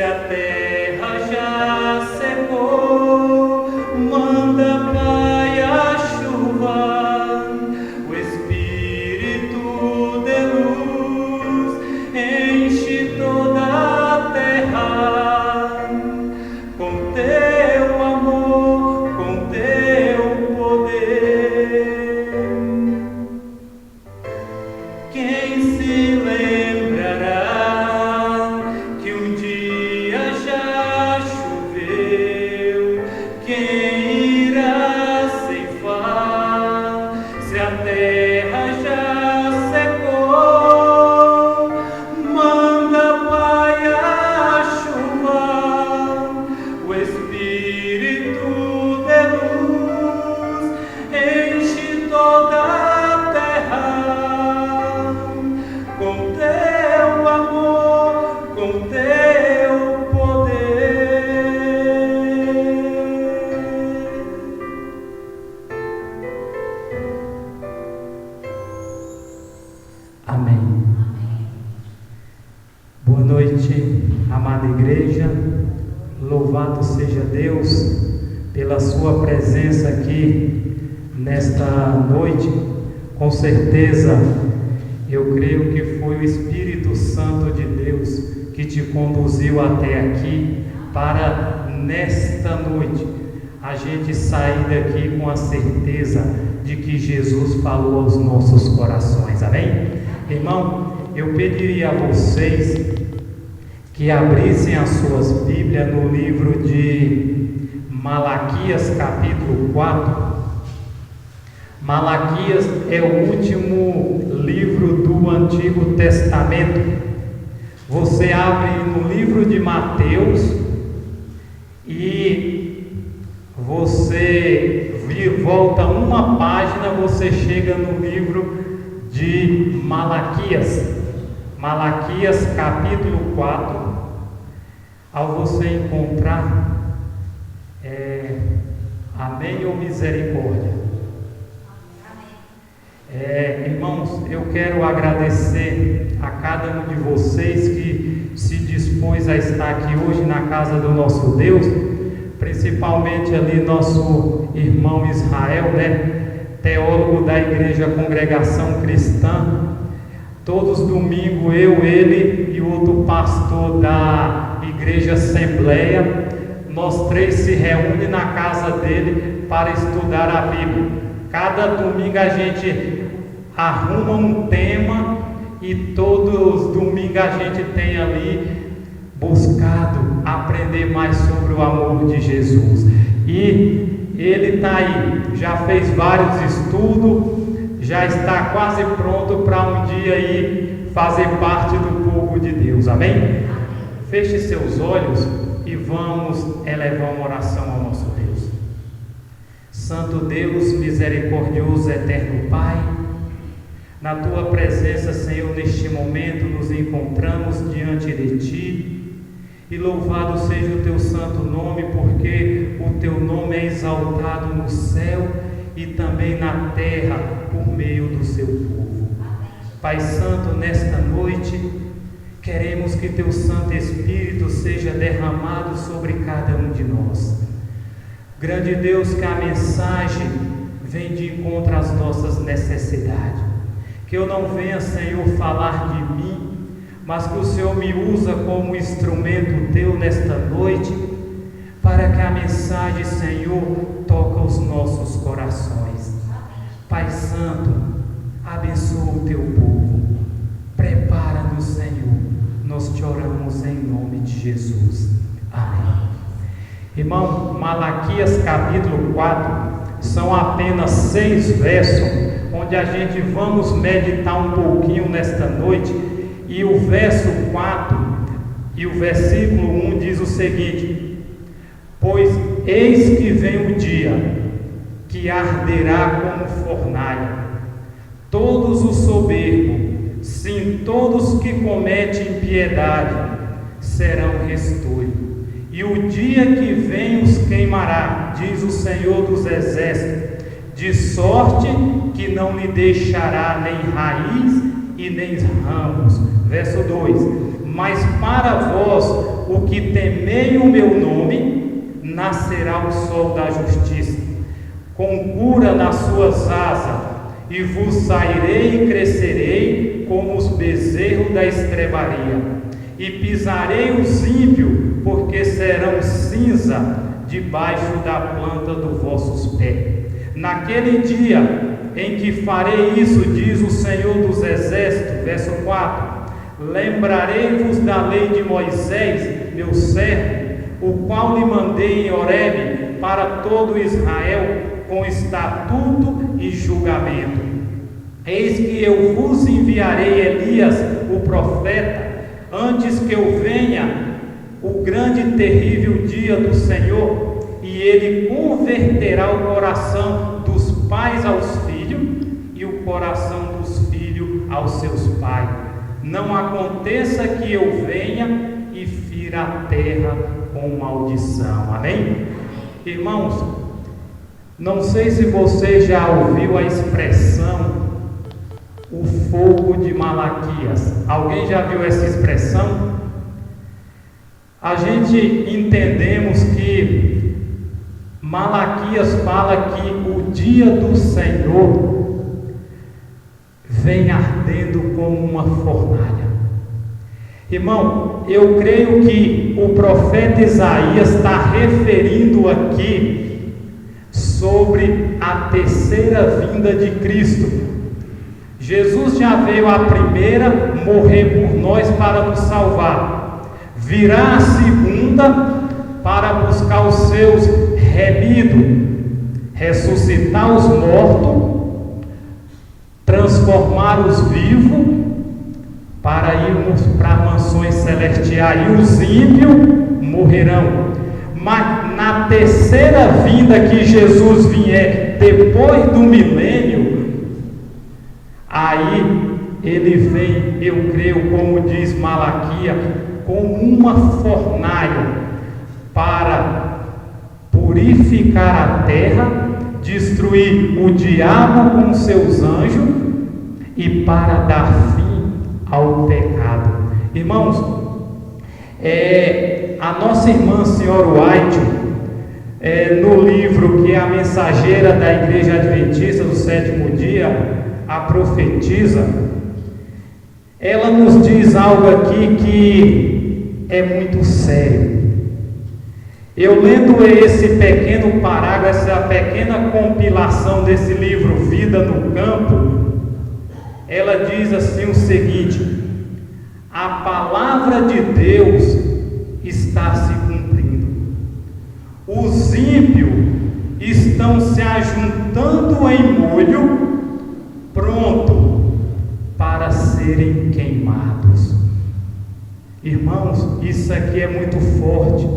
a terra já secou, manda, Pai, a chuva, o Espírito de luz enche toda a terra com teu amor, com teu poder. Quem se lembrará que um dia já choveu? Quem irá ceifar se a terra já secou? Manda, Pai, a chuva, o Espírito de luz enche toda a terra com teu amor, com teu poder. Amém. Boa noite, amada igreja. Louvado seja Deus pela sua presença aqui nesta noite. Com certeza, eu creio que foi o Espírito Santo de Deus que te conduziu até aqui para, nesta noite, a gente sair daqui com a certeza de que Jesus falou aos nossos corações. Amém? Irmão, eu pediria a vocês que abrissem as suas Bíblias no livro de Malaquias, capítulo 4. Malaquias é o último livro do Antigo Testamento. Você abre no livro de Mateus e você volta uma página, você chega no livro de Malaquias. Malaquias capítulo 4. Ao você encontrar, amém ou misericórdia? Irmãos, eu quero agradecer a cada um de vocês que se dispôs a estar aqui hoje na casa do nosso Deus, principalmente ali nosso irmão Israel, teólogo da Igreja Congregação Cristã. Todos domingos ele e outro pastor da Igreja Assembleia, nós três se reúnem na casa dele para estudar a Bíblia. Cada domingo a gente arruma um tema e todos os domingos a gente tem ali buscado aprender mais sobre o amor de Jesus. E ele está aí, já fez vários estudos, já está quase pronto para um dia aí fazer parte do povo de Deus. Amém? Feche seus olhos e vamos elevar uma oração ao nosso Deus. Santo Deus, misericordioso, eterno Pai, na Tua presença, Senhor, neste momento nos encontramos diante de Ti, e louvado seja o Teu santo nome, porque o Teu nome é exaltado no céu e também na terra, por meio do Seu povo. Pai Santo, nesta noite, queremos que Teu Santo Espírito seja derramado sobre cada um de nós. Grande Deus, que a mensagem vem de encontro às nossas necessidades. Que eu não venha, Senhor, falar de mim, mas que o Senhor me usa como instrumento Teu nesta noite, para que a mensagem, Senhor, toque os nossos corações. Pai Santo, abençoa o Teu povo. Prepara-nos, Senhor. Nós te oramos em nome de Jesus. Amém. Irmão, Malaquias capítulo 4 são apenas 6 versos, onde a gente vamos meditar um pouquinho nesta noite. E o verso 4 e o versículo 1 diz o seguinte: pois eis que vem o dia que arderá como fornalha, todos os soberbos, sim, todos que cometem impiedade, serão restolhos. E o dia que vem os queimará, diz o Senhor dos Exércitos, de sorte que não lhe deixará nem raiz e nem ramos. Verso 2: mas para vós, o que temei o meu nome, nascerá o sol da justiça, com cura nas suas asas, e vos sairei e crescerei como os bezerros da estrebaria, e pisarei os ímpios, porque serão cinza debaixo da planta dos vossos pés. Naquele dia em que farei isso, diz o Senhor dos Exércitos, verso 4, lembrarei-vos da lei de Moisés, meu servo, o qual lhe mandei em Horebe para todo Israel, com estatuto e julgamento. Eis que eu vos enviarei Elias, o profeta, antes que eu venha o grande e terrível dia do Senhor, e ele converterá o coração dos pais aos filhos e o coração dos filhos aos seus pais. Não aconteça que eu venha e fira a terra com maldição. Amém? Irmãos, não sei se você já ouviu a expressão o fogo de Malaquias. Alguém já viu essa expressão? A gente entendemos que Malaquias fala que o dia do Senhor vem ardendo como uma fornalha. Irmão, eu creio que o profeta Isaías está referindo aqui sobre a terceira vinda de Cristo. Jesus já veio a primeira morrer por nós para nos salvar. Virá a segunda para buscar os seus remidos, ressuscitar os mortos, transformar os vivos, para irmos para mansões celestiais, e os ímpios morrerão. Mas na terceira vinda que Jesus vier, depois do milênio, aí ele vem, eu creio, como diz Malaquias, como uma fornalha para purificar a terra, destruir o diabo com seus anjos e para dar fim ao pecado. Irmãos, a nossa irmã Senhora White, no livro que é a mensageira da Igreja Adventista do Sétimo Dia, a profetisa, ela nos diz algo aqui que é muito sério. Eu lendo esse pequeno parágrafo, essa pequena compilação desse livro Vida no Campo, ela diz assim o seguinte: a palavra de Deus está se cumprindo. Os ímpios estão se ajuntando em molho, pronto para serem queimados. Irmãos, isso aqui é muito forte,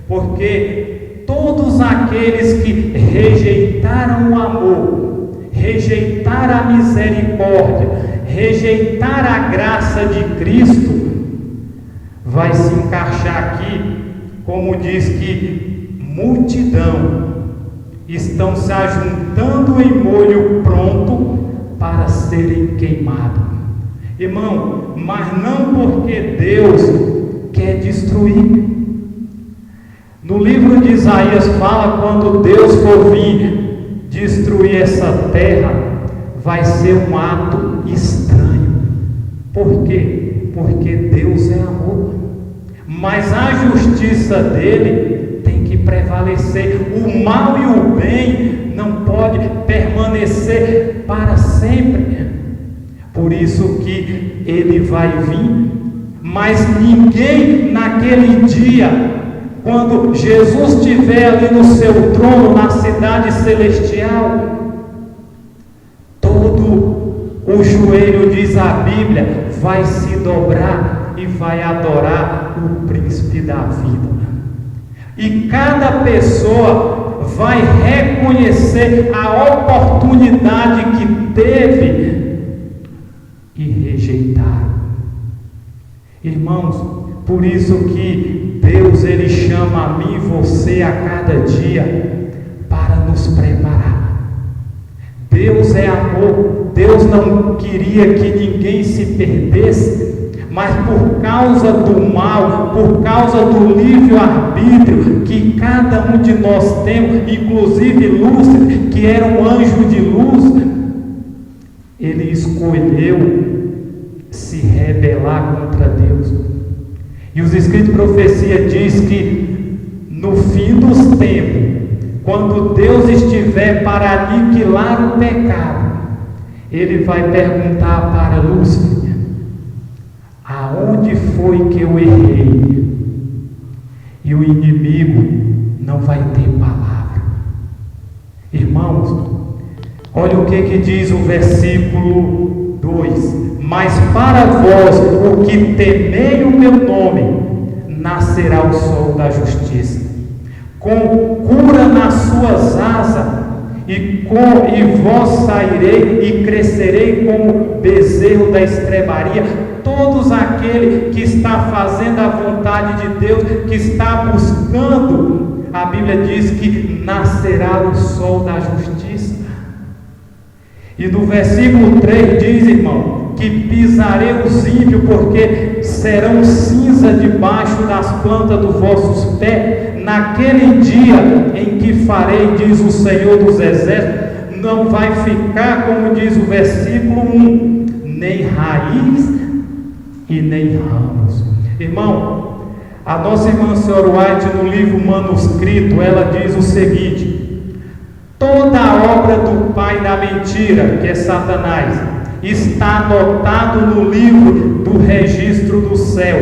porque todos aqueles que rejeitaram o amor, rejeitaram a misericórdia, rejeitaram a graça de Cristo, vai se encaixar aqui, como diz que multidão estão se ajuntando em molho pronto para serem queimados. Irmão, mas não porque Deus quer destruir. No livro de Isaías fala, quando Deus for vir destruir essa terra, vai ser um ato estranho. Por quê? Porque Deus é amor. Mas a justiça dele tem que prevalecer. O mal e o bem não pode permanecer para sempre. Por isso que ele vai vir, mas ninguém naquele dia, quando Jesus estiver ali no seu trono, na cidade celestial, todo o joelho, diz a Bíblia, vai se dobrar e vai adorar o príncipe da vida. E cada pessoa vai reconhecer a oportunidade que teve e rejeitar. Irmãos, por isso que Deus, ele chama a mim e você a cada dia para nos preparar. Deus é amor. Deus não queria que ninguém se perdesse, mas por causa do mal, por causa do livre-arbítrio que cada um de nós temos, inclusive Lúcifer, que era um anjo de luz, ele escolheu se rebelar contra Deus. E os escritos de profecia diz que no fim dos tempos, quando Deus estiver para aniquilar o pecado, ele vai perguntar para Lúcifer: aonde foi que eu errei? E o inimigo não vai ter palavra. Irmãos, olha o que diz o versículo 2: mas para vós, o que temei o meu nome, nascerá o sol da justiça, com cura nas suas asas, e vós sairei e crescerei como bezerro da estrebaria. Todos aquele que está fazendo a vontade de Deus, que está buscando, a Bíblia diz que nascerá o sol da justiça. E no versículo 3 diz, irmão, que pisarei os ímpios, porque serão cinza debaixo das plantas dos vossos pés. Naquele dia em que farei, diz o Senhor dos Exércitos, não vai ficar, como diz o versículo 1, nem raiz e nem ramos. Irmão, a nossa irmã Senhora White, no livro manuscrito, ela diz o seguinte: toda a obra do pai da mentira, que é Satanás, está anotado no livro do registro do céu.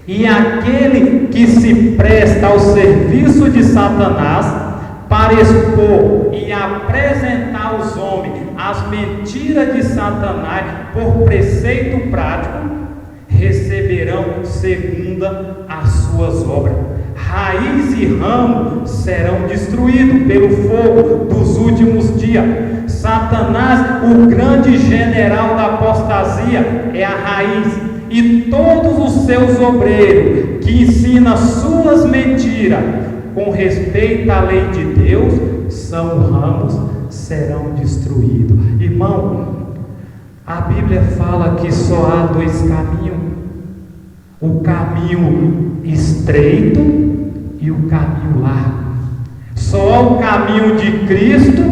E aquele que se presta ao serviço de Satanás para expor e apresentar aos homens as mentiras de Satanás por preceito prático, receberão segunda as suas obras. Raiz e ramo serão destruídos pelo fogo dos últimos dias. Satanás, o grande general da apostasia, é a raiz. E todos os seus obreiros que ensinam suas mentiras com respeito à lei de Deus, são ramos, serão destruídos. Irmão, a Bíblia fala que só há dois caminhos: o caminho estreito e o caminho largo. Só há o caminho de Cristo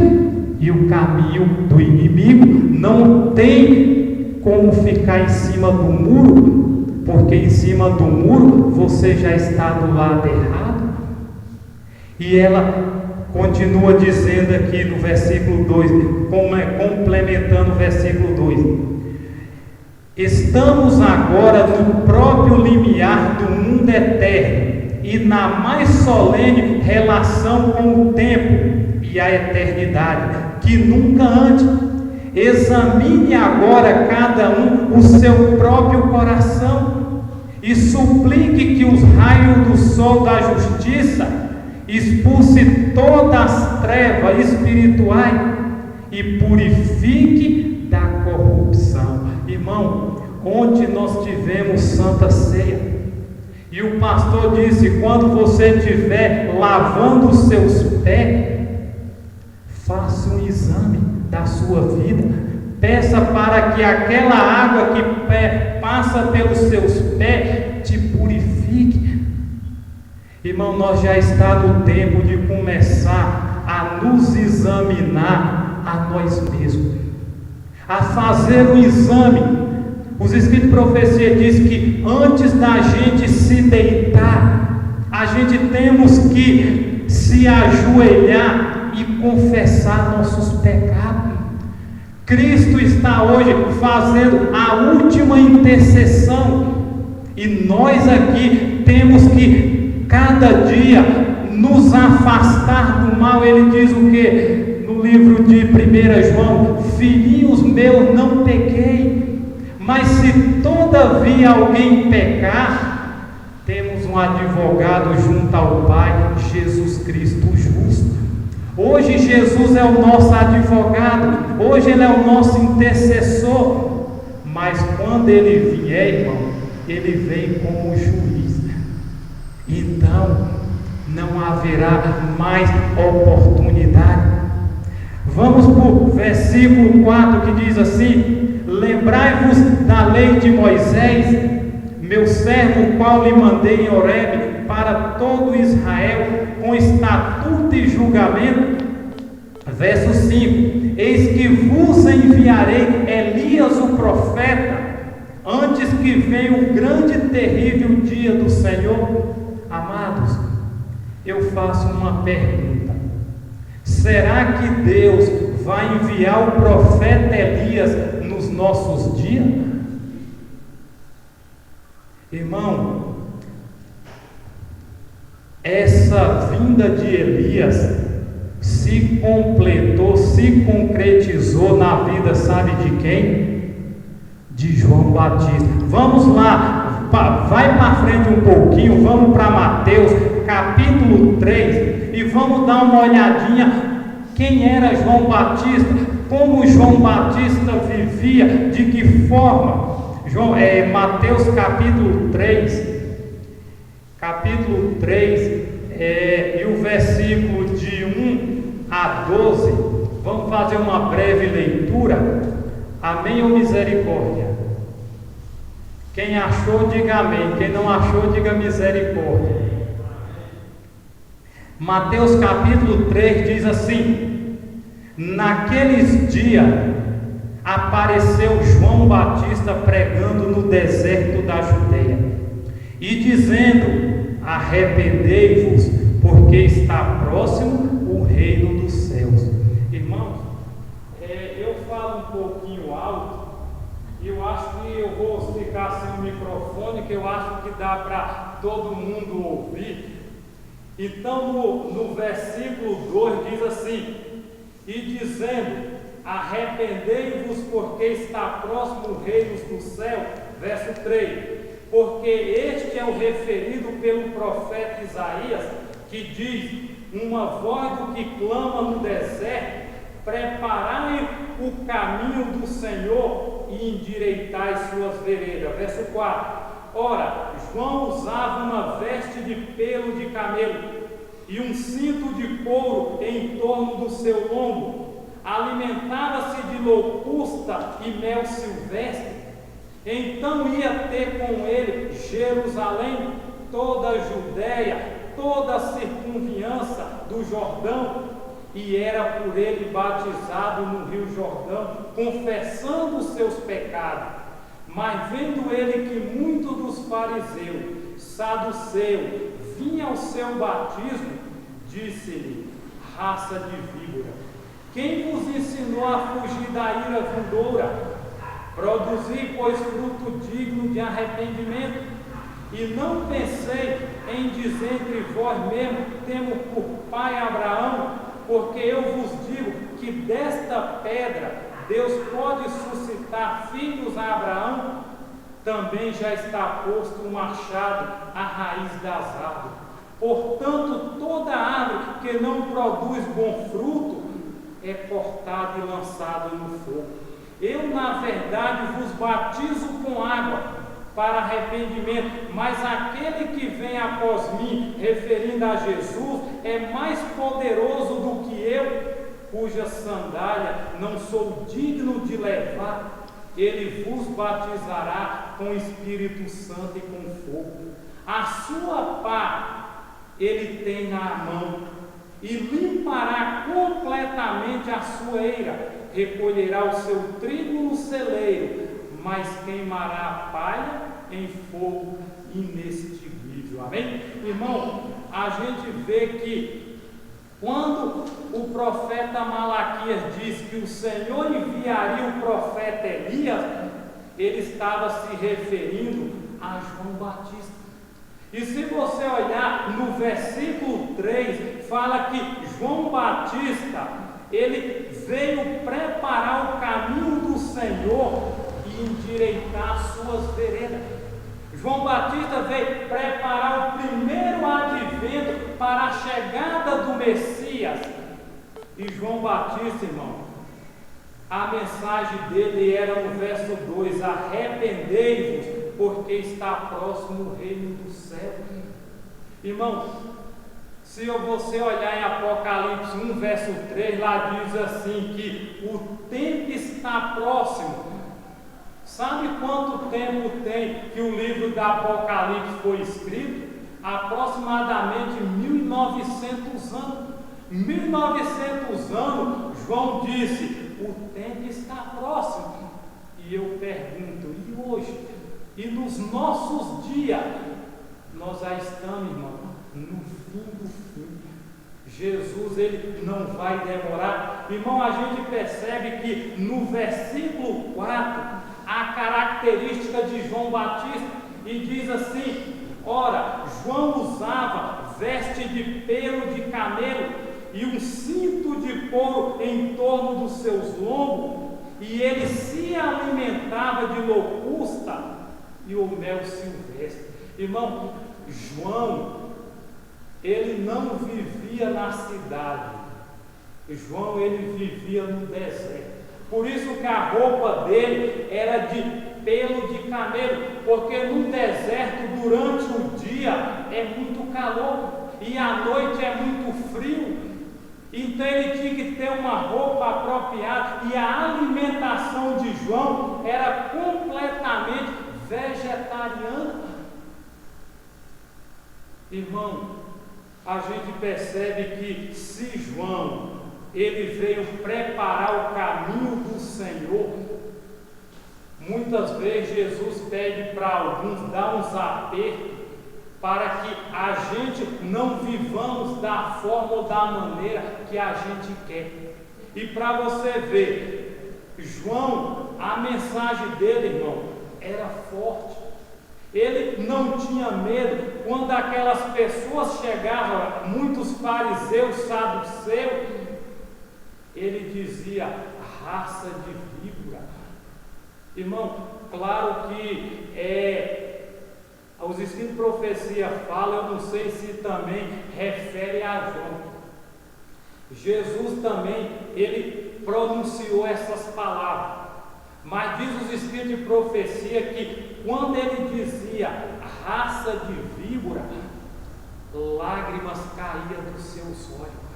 e o caminho do inimigo. Não tem como ficar em cima do muro, porque em cima do muro você já está do lado errado. E ela continua dizendo aqui no versículo 2, complementando o versículo 2: estamos agora no próprio limiar do mundo eterno e na mais solene relação com o tempo e a eternidade, que nunca antes. Examine agora cada um o seu próprio coração e suplique que os raios do sol da justiça expulse todas as trevas espirituais e purifique da corrupção. Irmão, ontem nós tivemos Santa Ceia e o pastor disse: quando você estiver lavando os seus pés, faça um exame da sua vida, peça para que aquela água que passa pelos seus pés te purifique. Irmão, nós já está no tempo de começar a nos examinar a nós mesmos, a fazer um exame. Os escritos de profecia diz que antes da gente se deitar, a gente temos que se ajoelhar e confessar nossos pecados. Cristo está hoje fazendo a última intercessão, e nós aqui temos que cada dia nos afastar do mal. Ele diz o que? No livro de 1 João: filhinhos meus, não pequei, mas se todavia alguém pecar, temos um advogado junto ao Pai, Jesus Cristo justo. Hoje Jesus é o nosso advogado, hoje Ele é o nosso intercessor, mas quando Ele vier, irmão, Ele vem como juiz. Então não haverá mais oportunidade. Vamos para o versículo 4, que diz assim: lembrai-vos da lei de Moisés, meu servo, qual lhe mandei em Horebe, para todo Israel, com estatuto e julgamento. Verso 5: eis que vos enviarei Elias o profeta, antes que venha o grande e terrível dia do Senhor. Amados, eu faço uma pergunta: será que Deus vai enviar o profeta Elias nos nossos dias? Irmão, essa vinda de Elias se completou, se concretizou na vida, sabe de quem? De João Batista. Vamos lá, vai para frente um pouquinho, vamos para Mateus capítulo 3 e vamos dar uma olhadinha quem era João Batista, como João Batista vivia, de que forma. Mateus capítulo 3 e o versículo de 1 a 12, vamos fazer uma breve leitura. Amém ou misericórdia? Quem achou, diga amém. Quem não achou, diga misericórdia. Mateus capítulo 3 diz assim: naqueles dias apareceu João Batista pregando no deserto da Judeia e dizendo: arrependei-vos, porque está próximo o reino dos céus. Irmãos, eu falo um pouquinho alto e eu acho que eu vou ficar sem o microfone, que eu acho que dá para todo mundo ouvir. Então no versículo 2 diz assim: e dizendo: arrependei-vos, porque está próximo o reino do céu. Verso 3: porque este é o referido pelo profeta Isaías, que diz: uma voz do que clama no deserto, preparai o caminho do Senhor e endireitai suas veredas. Verso 4: ora, João usava uma veste de pelo de camelo e um cinto de couro em torno do seu lombo, alimentava-se de locusta e mel silvestre. Então ia ter com ele Jerusalém, toda a Judéia, toda a circunviança do Jordão, e era por ele batizado no rio Jordão, confessando os seus pecados. Mas vendo ele que muitos dos fariseus, saduceus, vinham ao seu batismo, disse-lhe: raça de víbora, quem vos ensinou a fugir da ira vindoura? Produzi, pois, fruto digno de arrependimento. E não pensei em dizer entre vós mesmo: temo por pai Abraão, porque eu vos digo que desta pedra Deus pode suscitar filhos a Abraão. Também já está posto um machado à raiz das árvores. Portanto, toda árvore que não produz bom fruto é cortada e lançada no fogo. Eu, na verdade, vos batizo com água para arrependimento, mas aquele que vem após mim, referindo a Jesus, é mais poderoso do que eu, cuja sandália não sou digno de levar. Ele vos batizará com Espírito Santo e com fogo. A sua pá ele tem na mão, e limpará completamente a sua eira. Recolherá o seu trigo no celeiro, mas queimará a palha em fogo inextinguível. Amém? Irmão, a gente vê que quando o profeta Malaquias diz que o Senhor enviaria o profeta Elias, ele estava se referindo a João Batista. E se você olhar no versículo 3, fala que João Batista, ele veio preparar o caminho do Senhor e endireitar suas veredas. João Batista veio preparar o primeiro advento para a chegada do Messias. E João Batista, irmão, a mensagem dele era no verso 2: arrependei-vos, porque está próximo o reino do céu. Irmão, se você olhar em Apocalipse 1, verso 3, lá diz assim que o tempo está próximo Sabe quanto tempo tem que o livro do Apocalipse foi escrito? Aproximadamente 1900 anos. 1900 anos, João disse: o tempo está próximo. E eu pergunto: e hoje? E nos nossos dias? Nós já estamos, irmão, no fim do fim. Jesus, ele não vai demorar. Irmão, a gente percebe que no versículo 4, a característica de João Batista, e diz assim: ora, João usava veste de pelo de camelo e um cinto de couro em torno dos seus lombos, e ele se alimentava de locusta e o mel silvestre. Irmão, João, ele não vivia na cidade. João, ele vivia no deserto. Por isso que a roupa dele era de pelo de camelo, porque no deserto, durante o dia, é muito calor e à noite é muito frio. Então ele tinha que ter uma roupa apropriada, e a alimentação de João era completamente vegetariana. Irmão, a gente percebe que se João, ele veio preparar o caminho do Senhor, muitas vezes Jesus pede para alguns dar uns apertos, para que a gente não vivamos da forma ou da maneira que a gente quer. E para você ver, João, a mensagem dele, irmão, era forte. Ele não tinha medo. Quando aquelas pessoas chegavam, muitos fariseus, saduceus, ele dizia: raça de víbora. Irmão, claro que os escritos de profecia falam, eu não sei se também refere a João. Jesus também, ele pronunciou essas palavras, mas diz os escritos de profecia que quando ele dizia raça de víbora, lágrimas caíam dos seus olhos.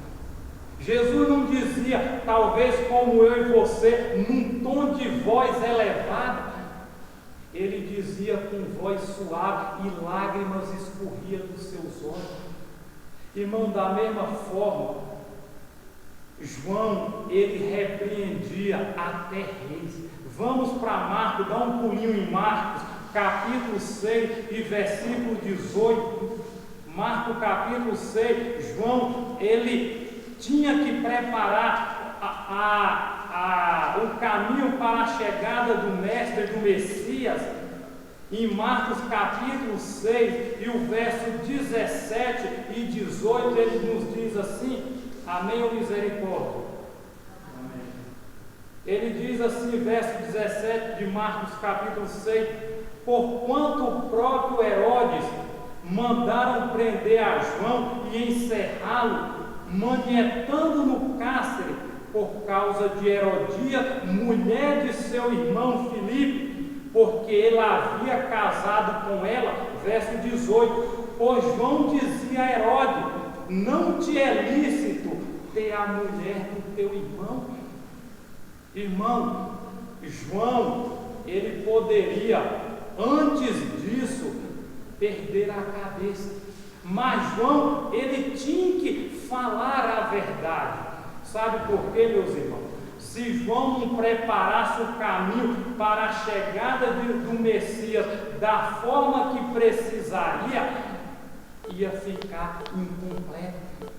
Jesus não dizia, talvez como eu e você, num tom de voz elevado. Ele dizia com voz suave e lágrimas escorriam dos seus olhos. Irmão, da mesma forma, João, ele repreendia até reis. Vamos para Marcos, dá um pulinho em Marcos, capítulo 6 e versículo 18. Marcos capítulo 6, João, ele tinha que preparar o caminho para a chegada do Mestre, do Messias. Em Marcos capítulo 6 e o verso 17 e 18, ele nos diz assim: amém ou misericórdia? Amém. Ele diz assim, verso 17 de Marcos capítulo 6: porquanto o próprio Herodes mandaram prender a João e encerrá-lo, manietando no cárcere, por causa de Herodia, mulher de seu irmão Filipe, porque ele havia casado com ela. Verso 18: pois João dizia a Herodes: não te é lícito ter a mulher do teu irmão. Irmão, João, ele poderia, antes disso, perder a cabeça, mas João, ele tinha que falar a verdade. Sabe por quê, meus irmãos? Se João não preparasse o caminho para a chegada do Messias da forma que precisaria, ia ficar incompleto.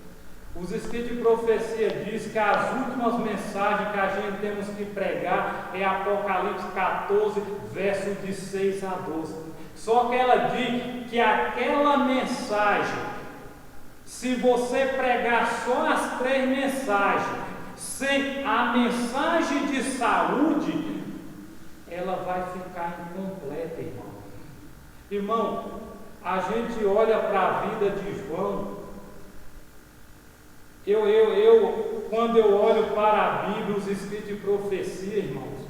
Os escritos de profecia dizem que as últimas mensagens que a gente temos que pregar é Apocalipse 14, versos de 6 a 12. Só que ela diz que aquela mensagem, se você pregar só as 3 mensagens, sem a mensagem de saúde, ela vai ficar incompleta, irmão. Irmão, a gente olha para a vida de João. Quando eu olho para a Bíblia, os escritos de profecia, irmãos,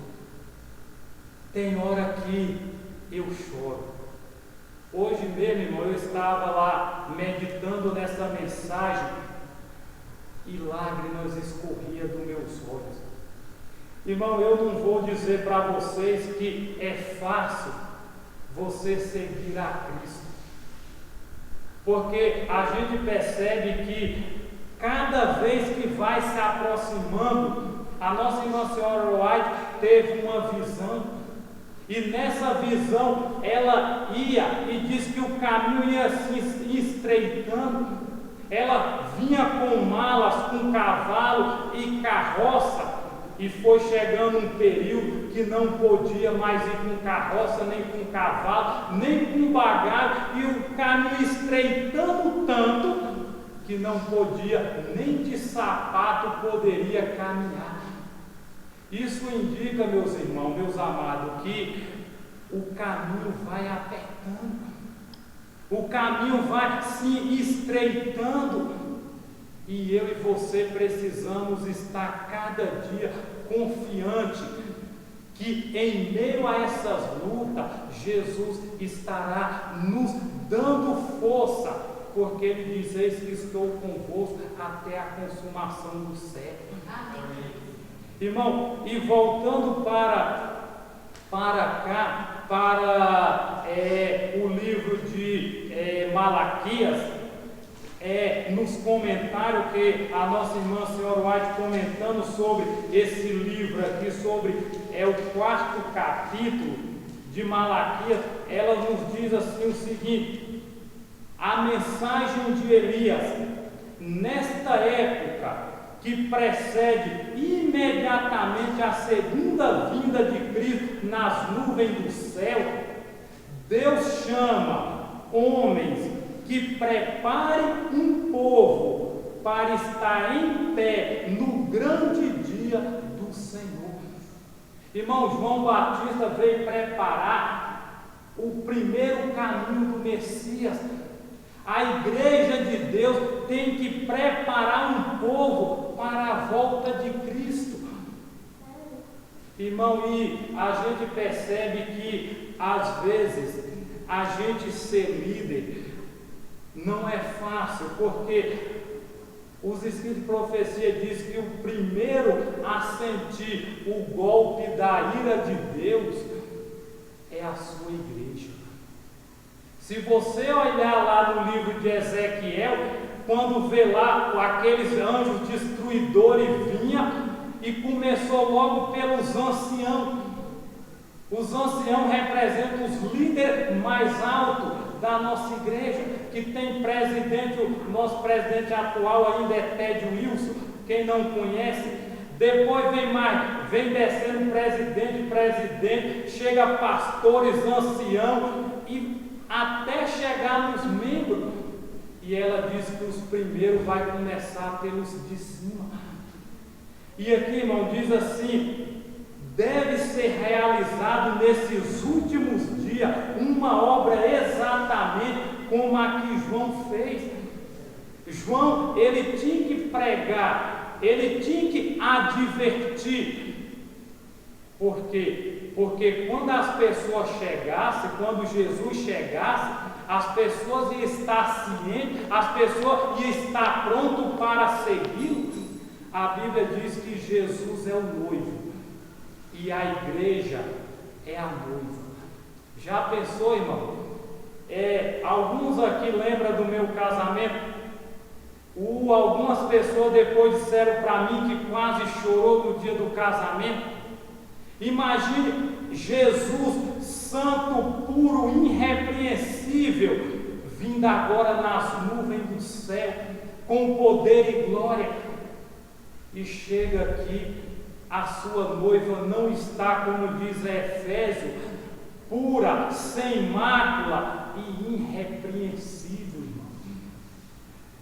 tem hora que eu choro. Hoje mesmo, irmão, eu estava lá meditando nessa mensagem e lágrimas escorriam dos meus olhos. Irmão, eu não vou dizer para vocês que é fácil você seguir a Cristo, porque a gente percebe que cada vez que vai se aproximando, a nossa irmã Senhora White teve uma visão, e nessa visão ela ia e disse que o caminho ia se estreitando. Ela vinha com malas, com cavalo e carroça, e foi chegando um período que não podia mais ir com carroça, nem com cavalo, nem com bagagem, e o caminho estreitando tanto que não podia, nem de sapato poderia caminhar. Isso indica, meus irmãos, meus amados, que o caminho vai apertando, o caminho vai se estreitando, e eu e você precisamos estar cada dia confiante que em meio a essas lutas, Jesus estará nos dando força, porque Ele diz: eis que estou convosco até a consumação do século. Amém. Irmão, e voltando para cá, para o livro de Malaquias, nos comentários que a nossa irmã Senhora White comentando sobre esse livro aqui, sobre o 4º capítulo de Malaquias, ela nos diz assim o seguinte: a mensagem de Elias, nesta época que precede imediatamente a segunda vinda de Cristo nas nuvens do céu, Deus chama homens que preparem um povo para estar em pé no grande dia do Senhor. Irmão, João Batista veio preparar o primeiro caminho do Messias. A igreja de Deus tem que preparar um povo para a volta de Cristo. Irmão, e a gente percebe que às vezes a gente ser líder não é fácil, porque os escritos de profecia dizem que o primeiro a sentir o golpe da ira de Deus é a sua igreja. Se você olhar lá no livro de Ezequiel, quando vê lá aqueles anjos destruidores vinha e começou logo pelos anciãos. Os anciãos representam os líderes mais altos da nossa igreja, que tem presidente, o nosso presidente atual ainda é Ted Wilson, quem não conhece. Depois vem descendo presidente, chega pastores, anciãos, e até chegar nos membros. E ela diz que os primeiros vai começar pelos de cima. E aqui, irmão, diz assim: deve ser realizado nesses últimos dias uma obra exatamente como a que João fez. João, ele tinha que pregar, ele tinha que advertir. Por quê? Porque quando as pessoas chegassem, quando Jesus chegasse, as pessoas iam estar cientes, as pessoas iam estar prontas para segui-lo. A Bíblia diz que Jesus é o noivo e a igreja é a noiva. Já pensou, irmão? Alguns aqui lembram do meu casamento. Algumas pessoas depois disseram para mim que quase chorou no dia do casamento. Imagine Jesus, santo, puro, irrepreensível, vindo agora nas nuvens do céu, com poder e glória. E chega aqui, a sua noiva não está, como diz Efésios, pura, sem mácula e irrepreensível, irmão.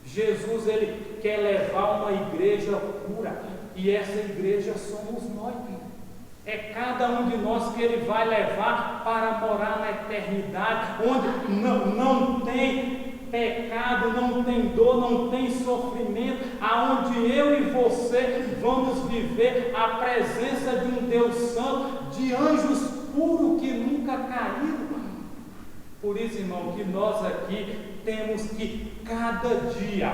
Jesus, ele quer levar uma igreja pura, e essa igreja somos nós. É cada um de nós que ele vai levar para morar na eternidade, onde não tem pecado, não tem dor, não tem sofrimento, aonde eu e você vamos viver a presença de um Deus Santo, de anjos puros que nunca caíram. Por isso, irmão, que nós aqui temos que cada dia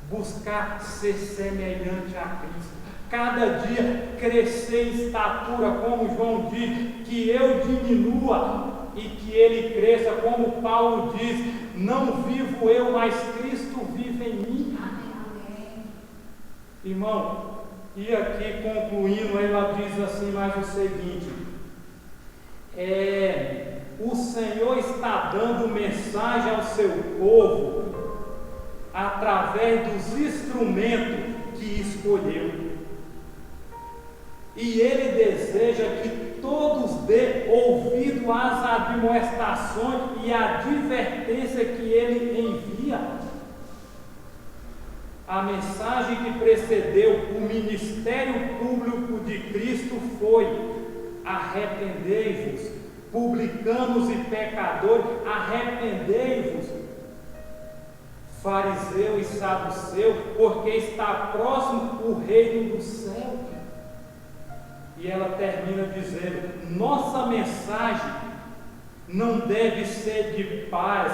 buscar ser semelhante a Cristo. cada dia crescer em estatura, como João diz, que eu diminua e que ele cresça, como Paulo diz, não vivo eu, mas Cristo vive em mim. Amém. Irmão, e aqui concluindo, ela diz assim mais o seguinte: o Senhor está dando mensagem ao seu povo através dos instrumentos que escolheu. E Ele deseja que todos dêem ouvido às admoestações e à advertência que Ele envia. A mensagem que precedeu o ministério público de Cristo foi: arrependei-vos, publicanos e pecadores, arrependei-vos, fariseu e saduceu, porque está próximo o reino do céu. E ela termina dizendo: nossa mensagem não deve ser de paz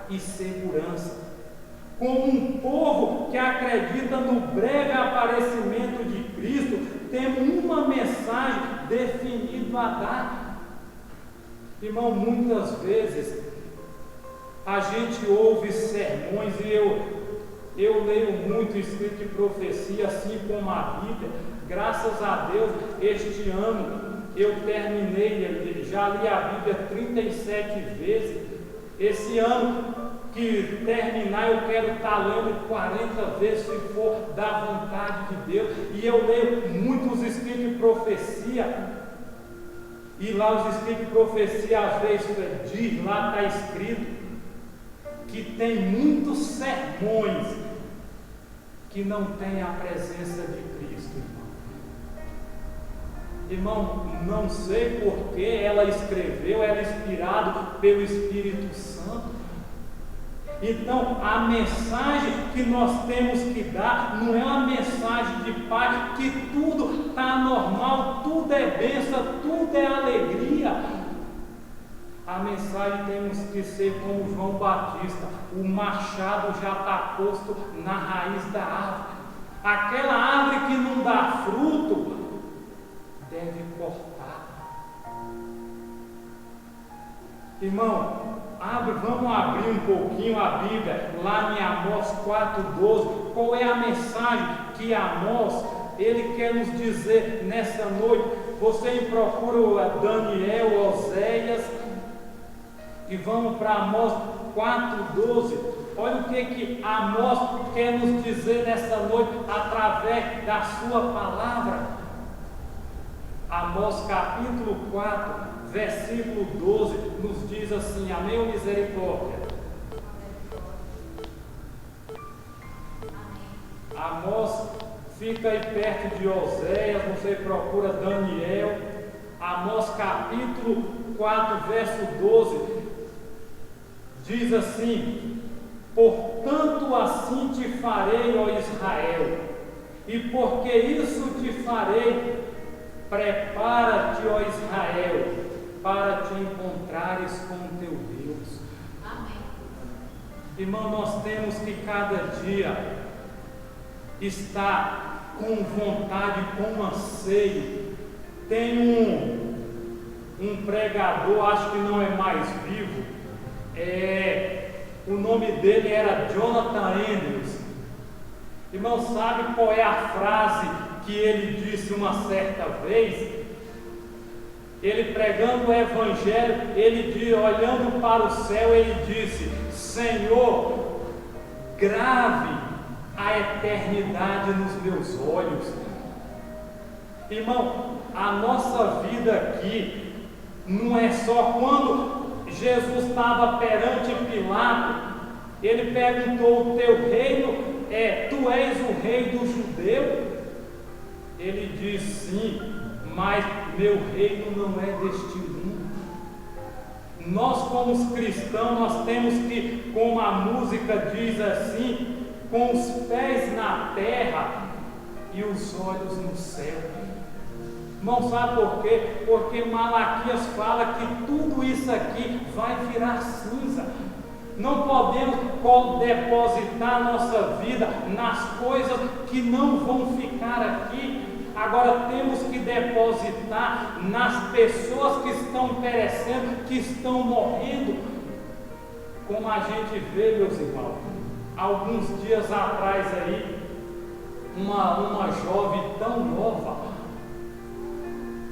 e segurança. Como um povo que acredita no breve aparecimento de Cristo, temos uma mensagem definida a dar. Irmão, muitas vezes a gente ouve sermões, e eu leio muito escrito de profecia, assim como a Bíblia. Graças a Deus, este ano eu terminei, já li a Bíblia 37 vezes. Esse ano que terminar, eu quero estar lendo 40 vezes, se for da vontade de Deus. E eu leio muitos escritos de profecia, e lá os escritos de profecia às vezes diz, lá está escrito que tem muitos sermões que não tem a presença de Cristo, irmão. Não sei porque ela escreveu, ela é inspirada pelo Espírito Santo. Então, a mensagem que nós temos que dar não é uma mensagem de paz, que tudo está normal, tudo é bênção, tudo é alegria. A mensagem temos que ser como João Batista: o machado já está posto na raiz da árvore. Aquela árvore que não dá fruto deve cortar. Irmão, vamos abrir um pouquinho a Bíblia, lá em Amós 4,12. Qual é a mensagem que Amós, ele quer nos dizer nessa noite? Você procura Daniel, Oséias, e vamos para Amós 4,12. Olha o que Amós quer nos dizer nessa noite através da sua palavra. Amós capítulo 4, versículo 12, nos diz assim: amém ou misericórdia? Amós fica aí perto de Oséias, você procura Daniel. Amós capítulo 4, verso 12, diz assim: portanto assim te farei, ó Israel, e porque isso te farei, prepara-te, ó Israel, para te encontrares com o teu Deus. Amém. Irmão, nós temos que cada dia estar com vontade, com anseio. Tem um pregador, acho que não é mais vivo, o nome dele era Jonathan Edwards. Irmão, sabe qual é a frase que ele disse uma certa vez? Ele pregando o Evangelho, ele disse, olhando para o céu, ele disse: Senhor, grave a eternidade nos meus olhos. Irmão, a nossa vida aqui não é só quando Jesus estava perante Pilato, ele perguntou: o teu reino tu és o rei dos judeus? Ele diz: sim, mas meu reino não é deste mundo. Nós, como cristãos, nós temos que, como a música diz assim, com os pés na terra e os olhos no céu. Não sabe por quê? Porque Malaquias fala que tudo isso aqui vai virar cinza. Não podemos depositar nossa vida nas coisas que não vão ficar aqui. Agora temos que depositar nas pessoas que estão perecendo, que estão morrendo. Como a gente vê, meus irmãos, alguns dias atrás aí, uma jovem tão nova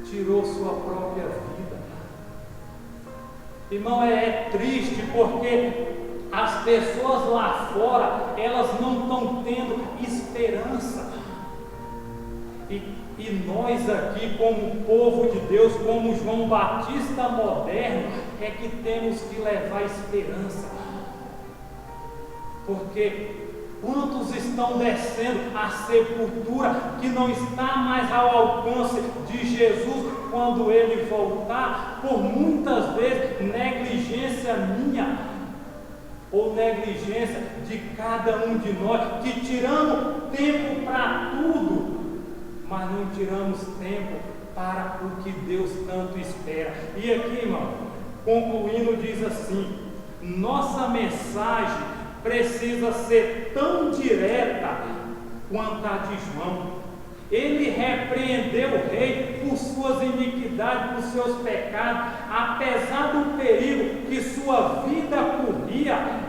tirou sua própria vida. Irmão, é triste porque as pessoas lá fora, elas não estão tendo esperança. E nós aqui, como povo de Deus, como João Batista moderno, é que temos que levar esperança. Porque quantos estão descendo à sepultura que não está mais ao alcance de Jesus quando Ele voltar, por muitas vezes negligência minha ou negligência de cada um de nós, que tiramos tempo para tudo, mas não tiramos tempo para o que Deus tanto espera. E aqui, irmão, concluindo, diz assim: nossa mensagem precisa ser tão direta quanto a de João. Ele repreendeu o rei por suas iniquidades, por seus pecados, apesar do perigo que sua vida corria.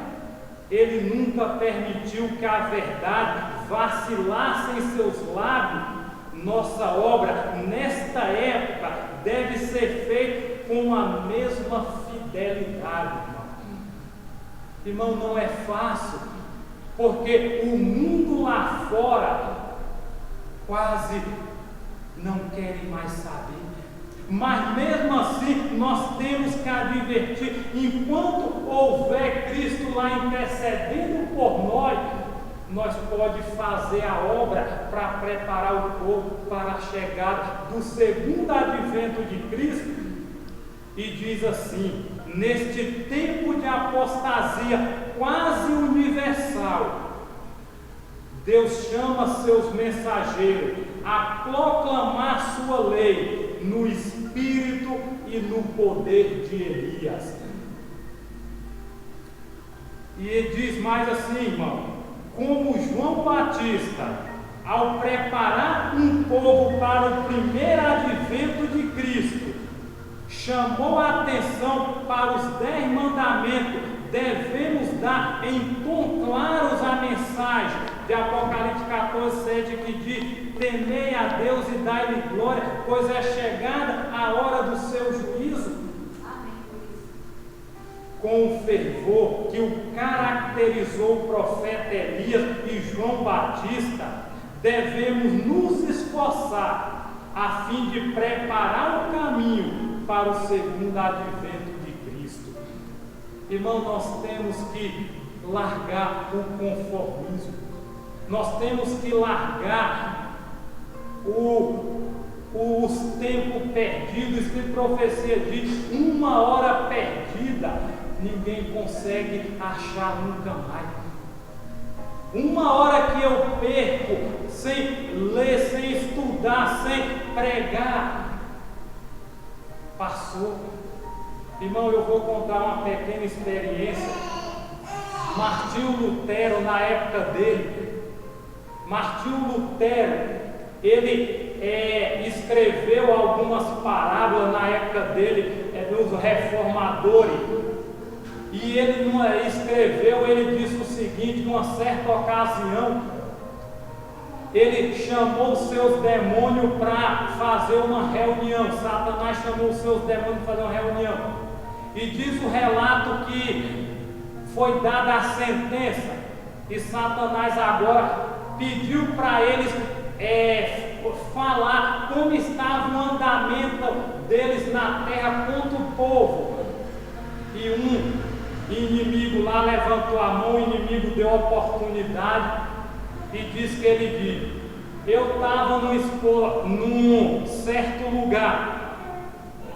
Ele nunca permitiu que a verdade vacilasse em seus lábios. Nossa obra nesta época deve ser feita com a mesma fidelidade. Irmão, não é fácil, porque o mundo lá fora quase não querem mais saber. Mas mesmo assim, nós temos que advertir, enquanto houver Cristo lá intercedendo por nós pode fazer a obra para preparar o povo para a chegada do segundo advento de Cristo. E diz assim: neste tempo de apostasia quase universal, Deus chama seus mensageiros a proclamar sua lei no espírito e no poder de Elias. E ele diz mais assim, irmão: como João Batista, ao preparar um povo para o primeiro advento de Cristo, chamou a atenção para os 10 mandamentos, devemos dar em tom claros a mensagem de Apocalipse 14:7, que diz: temei a Deus e dai-lhe glória, pois é chegada a hora do seu juízo. Com o fervor que o caracterizou o profeta Elias e João Batista, devemos nos esforçar a fim de preparar o caminho para o segundo advento de Cristo. Irmão, nós temos que largar o conformismo, nós temos que largar os tempos perdidos, que profecia diz: uma hora perdida ninguém consegue achar nunca mais. Uma hora que eu perco sem ler, sem estudar, sem pregar, passou. Irmão, eu vou contar uma pequena experiência. Martinho Lutero, na época dele, Martinho Lutero, ele escreveu algumas parábolas na época dele, dos reformadores. E ele escreveu, ele disse o seguinte: numa certa ocasião, ele chamou os seus demônios para fazer uma reunião. Satanás chamou os seus demônios para fazer uma reunião. E diz o relato que foi dada a sentença, e Satanás agora pediu para eles falar como estava o andamento deles na terra contra o povo. E um inimigo lá levantou a mão, o inimigo deu oportunidade e disse que ele disse: eu estava num certo lugar,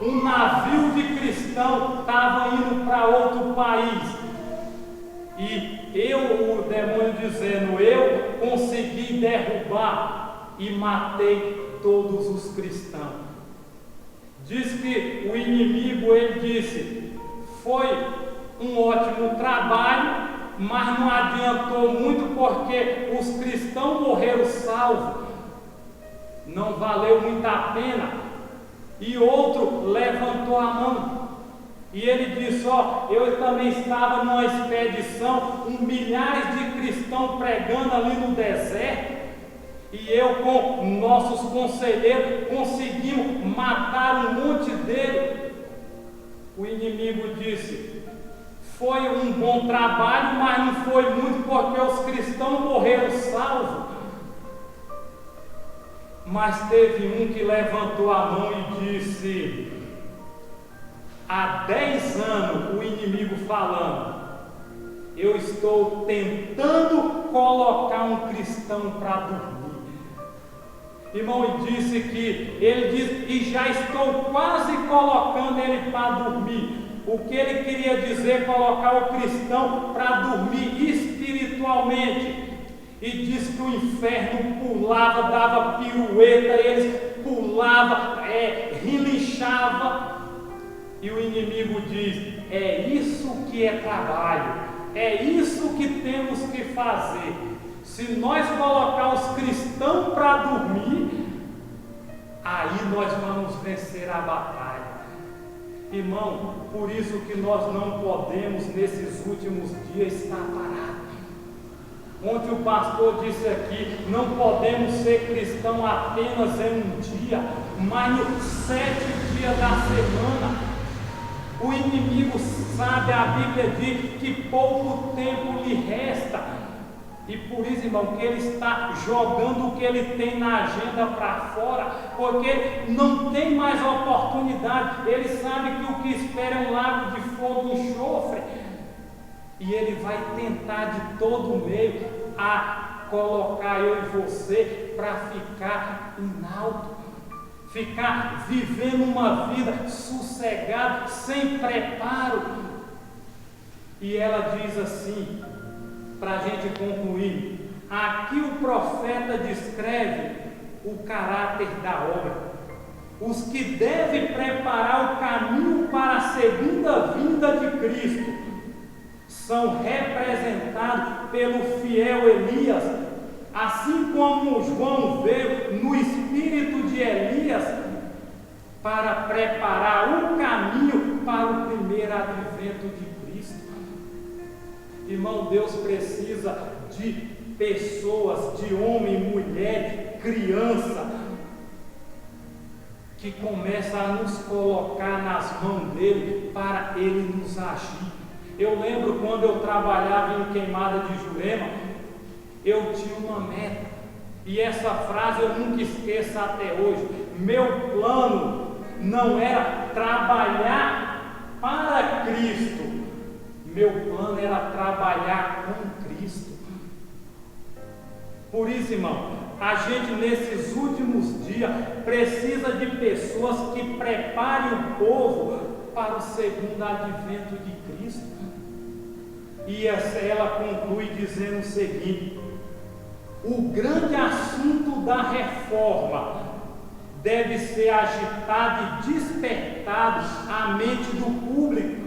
um navio de cristão estava indo para outro país, e o demônio dizendo, eu consegui derrubar e matei todos os cristãos. Diz que o inimigo, ele disse: foi um ótimo trabalho, mas não adiantou muito, porque os cristãos morreram salvos. não valeu muito a pena. E outro levantou a mão. E ele disse: ó, eu também estava numa expedição, milhares de cristãos pregando ali no deserto. E eu com nossos conselheiros conseguimos matar um monte dele. O inimigo disse: foi um bom trabalho, mas não foi muito, porque os cristãos morreram salvos. Mas teve um que levantou a mão e disse: há 10 anos o inimigo falando, eu estou tentando colocar um cristão para dormir. Irmão, e disse que ele disse, e já estou quase colocando ele para dormir. O que ele queria dizer, colocar o cristão para dormir espiritualmente. E disse que o inferno pulava, dava pirueta, eles pulavam, relinchava. E o inimigo diz: é isso que é trabalho, é isso que temos que fazer. Se nós colocar os cristãos para dormir, aí nós vamos vencer a batalha. Irmão, por isso que nós não podemos nesses últimos dias estar parados. Ontem o pastor disse aqui, não podemos ser cristãos apenas em um dia, mas nos 7 dias da semana. O inimigo sabe, a Bíblia diz que pouco tempo lhe resta. E por isso, irmão, que ele está jogando o que ele tem na agenda para fora, porque não tem mais oportunidade. Ele sabe que o que espera é um lago de fogo e enxofre. E ele vai tentar de todo meio a colocar eu e você para ficar inalto, ficar vivendo uma vida sossegada, sem preparo. E ela diz assim, para a gente concluir, aqui o profeta descreve o caráter da obra. Os que devem preparar o caminho para a segunda vinda de Cristo são representados pelo fiel Elias, assim como João veio no espírito de Elias para preparar o caminho para o primeiro advento de Cristo. Irmão, Deus precisa de pessoas, de homem, mulher, criança, que começam a nos colocar nas mãos dele para ele nos agir. Eu lembro quando eu trabalhava em Queimada de Jurema, eu tinha uma meta, e essa frase eu nunca esqueço até hoje. Meu plano não era trabalhar para Cristo, meu plano era trabalhar com Cristo. Por isso, irmão, a gente nesses últimos dias precisa de pessoas que preparem o povo para o segundo advento de Cristo. E ela conclui dizendo o seguinte: o grande assunto da reforma deve ser agitado e despertado a mente do público.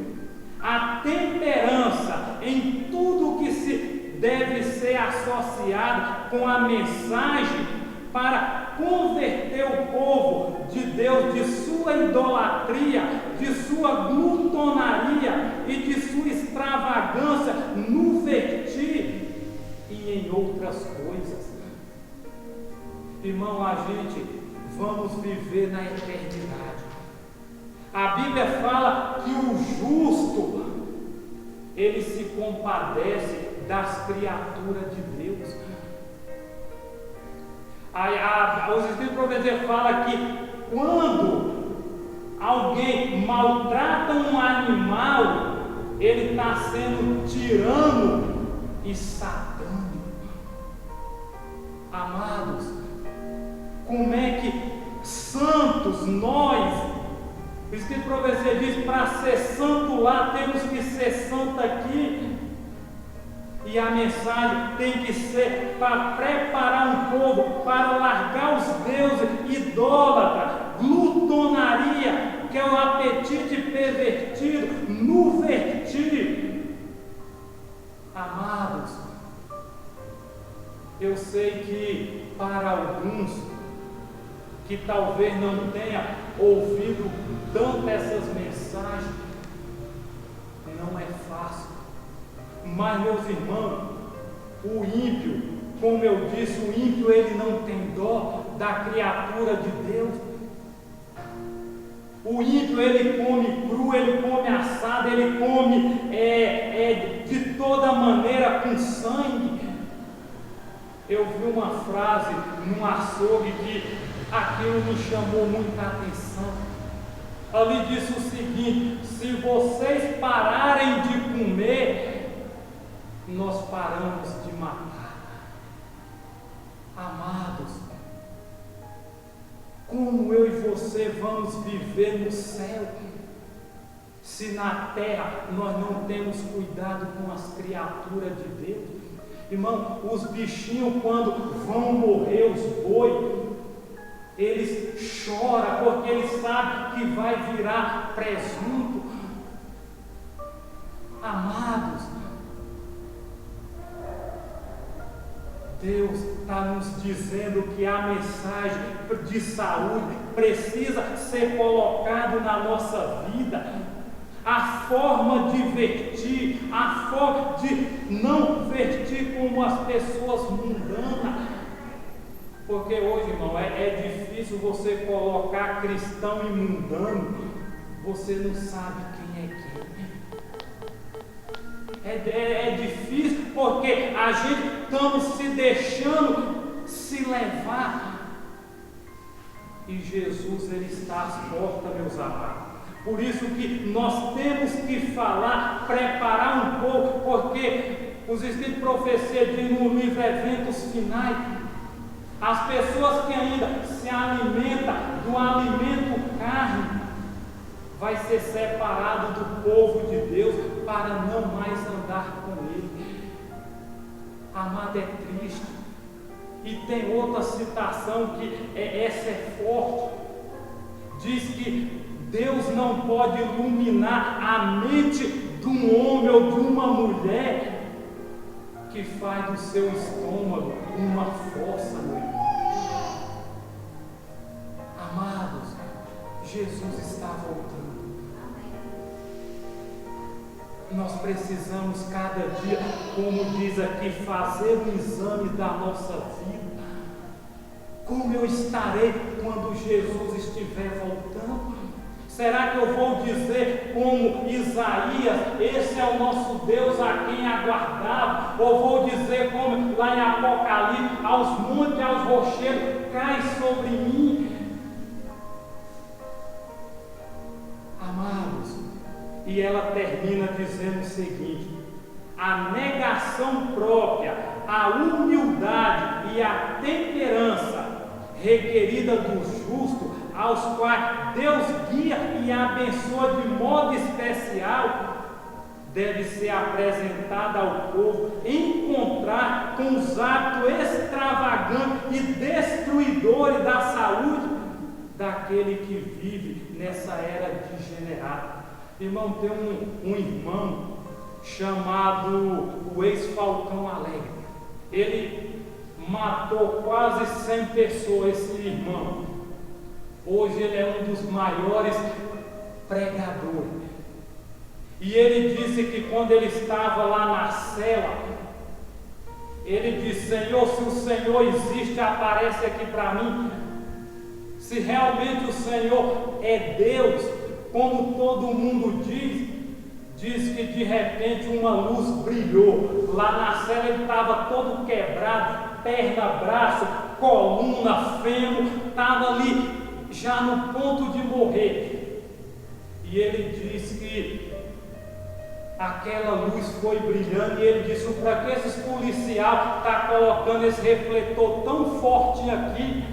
A temperança em tudo que se deve ser associado com a mensagem para converter o povo de Deus de sua idolatria, de sua glutonaria e de sua extravagância no vertir e em outras coisas. Irmão, a gente vamos viver na eternidade. A Bíblia fala que o justo, ele se compadece das criaturas de Deus. Os Espíritos Profetas falam que quando alguém maltrata um animal, ele está sendo tirano e satânico. Amados, como é que santos nós, o Espírito Profecia diz, para ser santo lá temos que ser santo aqui. E a mensagem tem que ser para preparar um povo para largar os deuses idólatras, glutonaria, que é o apetite pervertido, no vertir. Amados, eu sei que para alguns que talvez não tenha ouvido tanto essas mensagens. Não é fácil. Mas, meus irmãos, o ímpio, como eu disse, o ímpio ele não tem dó da criatura de Deus. O ímpio ele come cru, ele come assado, ele come de toda maneira com sangue. Eu vi uma frase num açougue que aquilo me chamou muita atenção. Ali disse o seguinte: se vocês pararem de comer, nós paramos de matar. Amados, como eu e você vamos viver no céu, se na terra nós não temos cuidado com as criaturas de Deus? Irmão, os bichinhos quando vão morrer, os boi, eles choram porque eles sabem que vai virar presunto. Amados, Deus está nos dizendo que a mensagem de saúde precisa ser colocada na nossa vida. A forma de vertir, a forma de não vertir como as pessoas mundanas. Porque hoje, irmão, é difícil você colocar cristão e mundano. Você não sabe quem é quem. É difícil porque a gente estamos se deixando se levar. E Jesus, Ele está às portas, meus amados. Por isso que nós temos que falar, preparar um pouco, porque os Espíritos de Profecia dizem no livro Eventos Finais, as pessoas que ainda se alimentam do alimento carne, vai ser separado do povo de Deus para não mais andar com ele. Amado, é triste. E tem outra citação que essa é forte. Diz que Deus não pode iluminar a mente de um homem ou de uma mulher que faz do seu estômago uma fossa, meu irmão. Amados, Jesus está voltando. Nós precisamos cada dia, como diz aqui, fazer um exame da nossa vida. Como eu estarei quando Jesus estiver voltando? Será que eu vou dizer como Isaías, esse é o nosso Deus a quem aguardava? Ou vou dizer como lá em Apocalipse, aos montes, aos rochedos, cai sobre mim? Amados, e ela termina dizendo o seguinte: a negação própria, a humildade e a temperança requerida do justo, aos quais Deus guia e abençoa de modo especial, deve ser apresentada ao povo em contraste com os atos extravagantes e destruidores da saúde daquele que vive nessa era degenerada. Irmão, tem um irmão chamado o ex-Falcão Alegre. Ele matou quase 100 pessoas, esse irmão. Hoje ele é um dos maiores pregadores. E ele disse que quando ele estava lá na cela, ele disse: Senhor, se o Senhor existe, aparece aqui para mim. Se realmente o Senhor é Deus, como todo mundo diz que de repente uma luz brilhou. Lá na cela ele estava todo quebrado, perna, braço, coluna, fêmur, estava ali já no ponto de morrer. E ele disse que aquela luz foi brilhando, e ele disse: para que esses policiais estão colocando esse refletor tão forte aqui?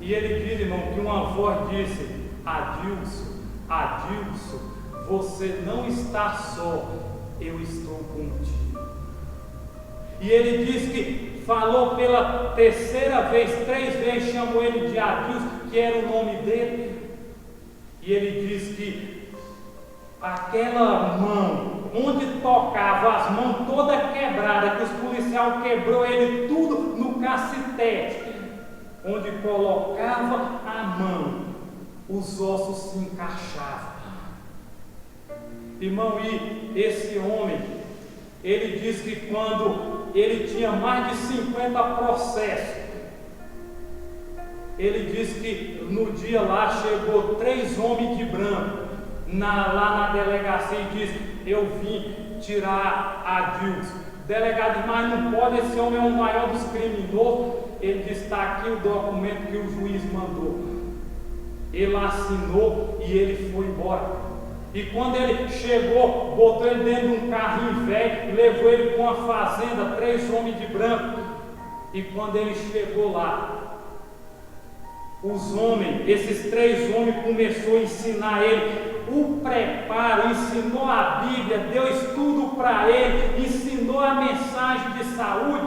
E ele diz, irmão, que uma voz disse: Adilson, Adilson, você não está só, eu estou contigo. E ele diz que falou pela terceira vez, 3 vezes chamou ele de Adilson, que era o nome dele. E ele diz que aquela mão, onde tocava, as mãos toda quebrada, que os policiais quebrou ele tudo no cacetete. onde colocava a mão, os ossos se encaixavam. Irmão, e esse homem, ele diz que quando ele tinha mais de 50 processos, ele diz que no dia lá chegou 3 homens de branco lá na delegacia e diz: eu vim tirar a Dilson. Delegado, mas não pode, esse homem é o maior dos criminosos. Ele diz: está aqui o documento que o juiz mandou. Ele assinou e ele foi embora. E quando ele chegou, botou ele dentro de um carrinho velho, levou ele para uma fazenda, 3 homens de branco. E quando ele chegou lá, esses 3 homens começaram a ensinar ele o preparo, ensinou a Bíblia, deu estudo para ele, ensinou a mensagem de saúde.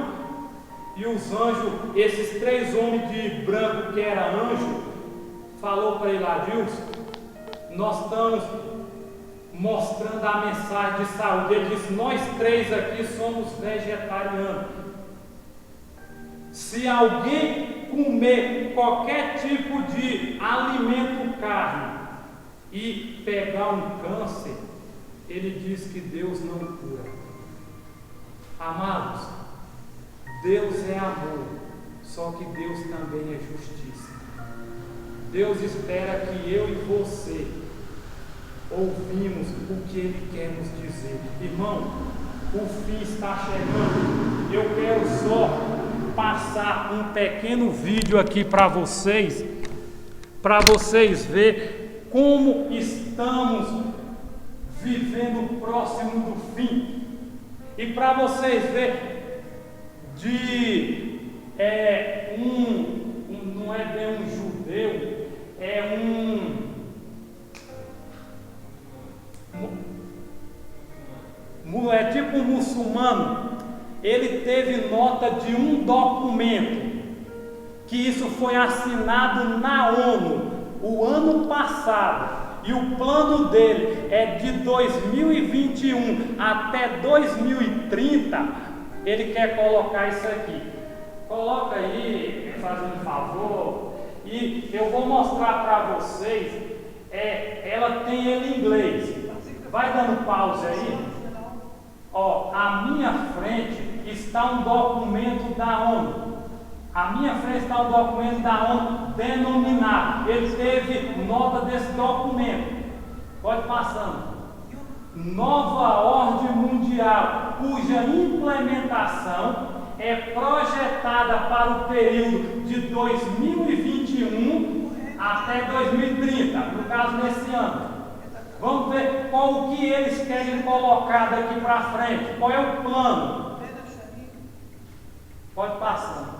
E os anjos, esses 3 homens de branco que era anjo, falou para ele: Adilson, nós estamos mostrando a mensagem de saúde. Ele disse: nós 3 aqui somos vegetarianos. Se alguém comer qualquer tipo de alimento carne e pegar um câncer, ele diz que Deus não cura. Amados, Deus é amor, só que Deus também é justiça. Deus espera que eu e você ouvimos o que Ele quer nos dizer. Irmão, o fim está chegando. Eu quero só passar um pequeno vídeo aqui para vocês verem como estamos vivendo próximo do fim. E para vocês verem não é bem um judeu, é tipo um muçulmano. Ele teve nota de um documento, que isso foi assinado na ONU o ano passado, e o plano dele é de 2021 até 2030. Ele quer colocar isso aqui. Coloca aí, fazendo um favor, e eu vou mostrar para vocês. Ela tem ele em inglês. Vai dando pause aí. Ó, à minha frente está um documento da ONU. À minha frente está um documento da ONU denominado. Ele teve nota desse documento. Pode passando. Nova Ordem Mundial, cuja implementação é projetada para o período de 2021 até 2030, no caso nesse ano. Vamos ver qual o que eles querem colocar daqui para frente. Qual é o plano? Pode passar.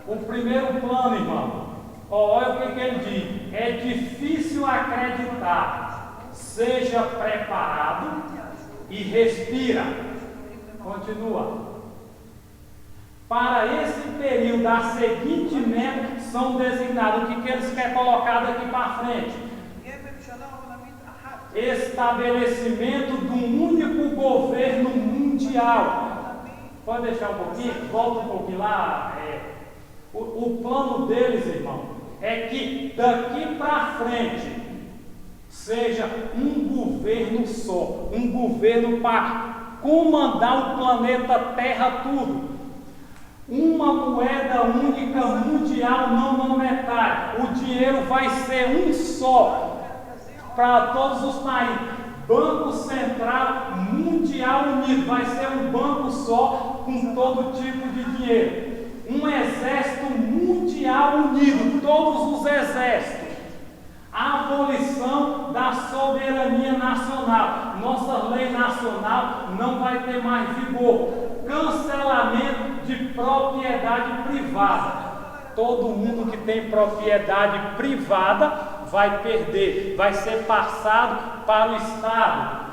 O primeiro plano, irmão. Olha o que ele diz. É difícil acreditar. Seja preparado e respira. Continua. Para esse período, a seguinte meta são designados. O que eles querem colocar daqui para frente? Estabelecimento de um único governo mundial. Pode deixar um pouquinho? Volta um pouquinho lá. O plano deles, irmão, é que daqui para frente seja um governo só. Um governo para comandar o planeta Terra tudo. Uma moeda única mundial não monetária. O dinheiro vai ser um só para todos os países. Banco Central Mundial Unido vai ser um banco só com todo tipo de dinheiro. Um exército mundial unido, todos os exércitos. A abolição da soberania nacional. Nossa lei nacional não vai ter mais vigor. Cancelamento de propriedade privada. Todo mundo que tem propriedade privada vai perder, vai ser passado para o Estado.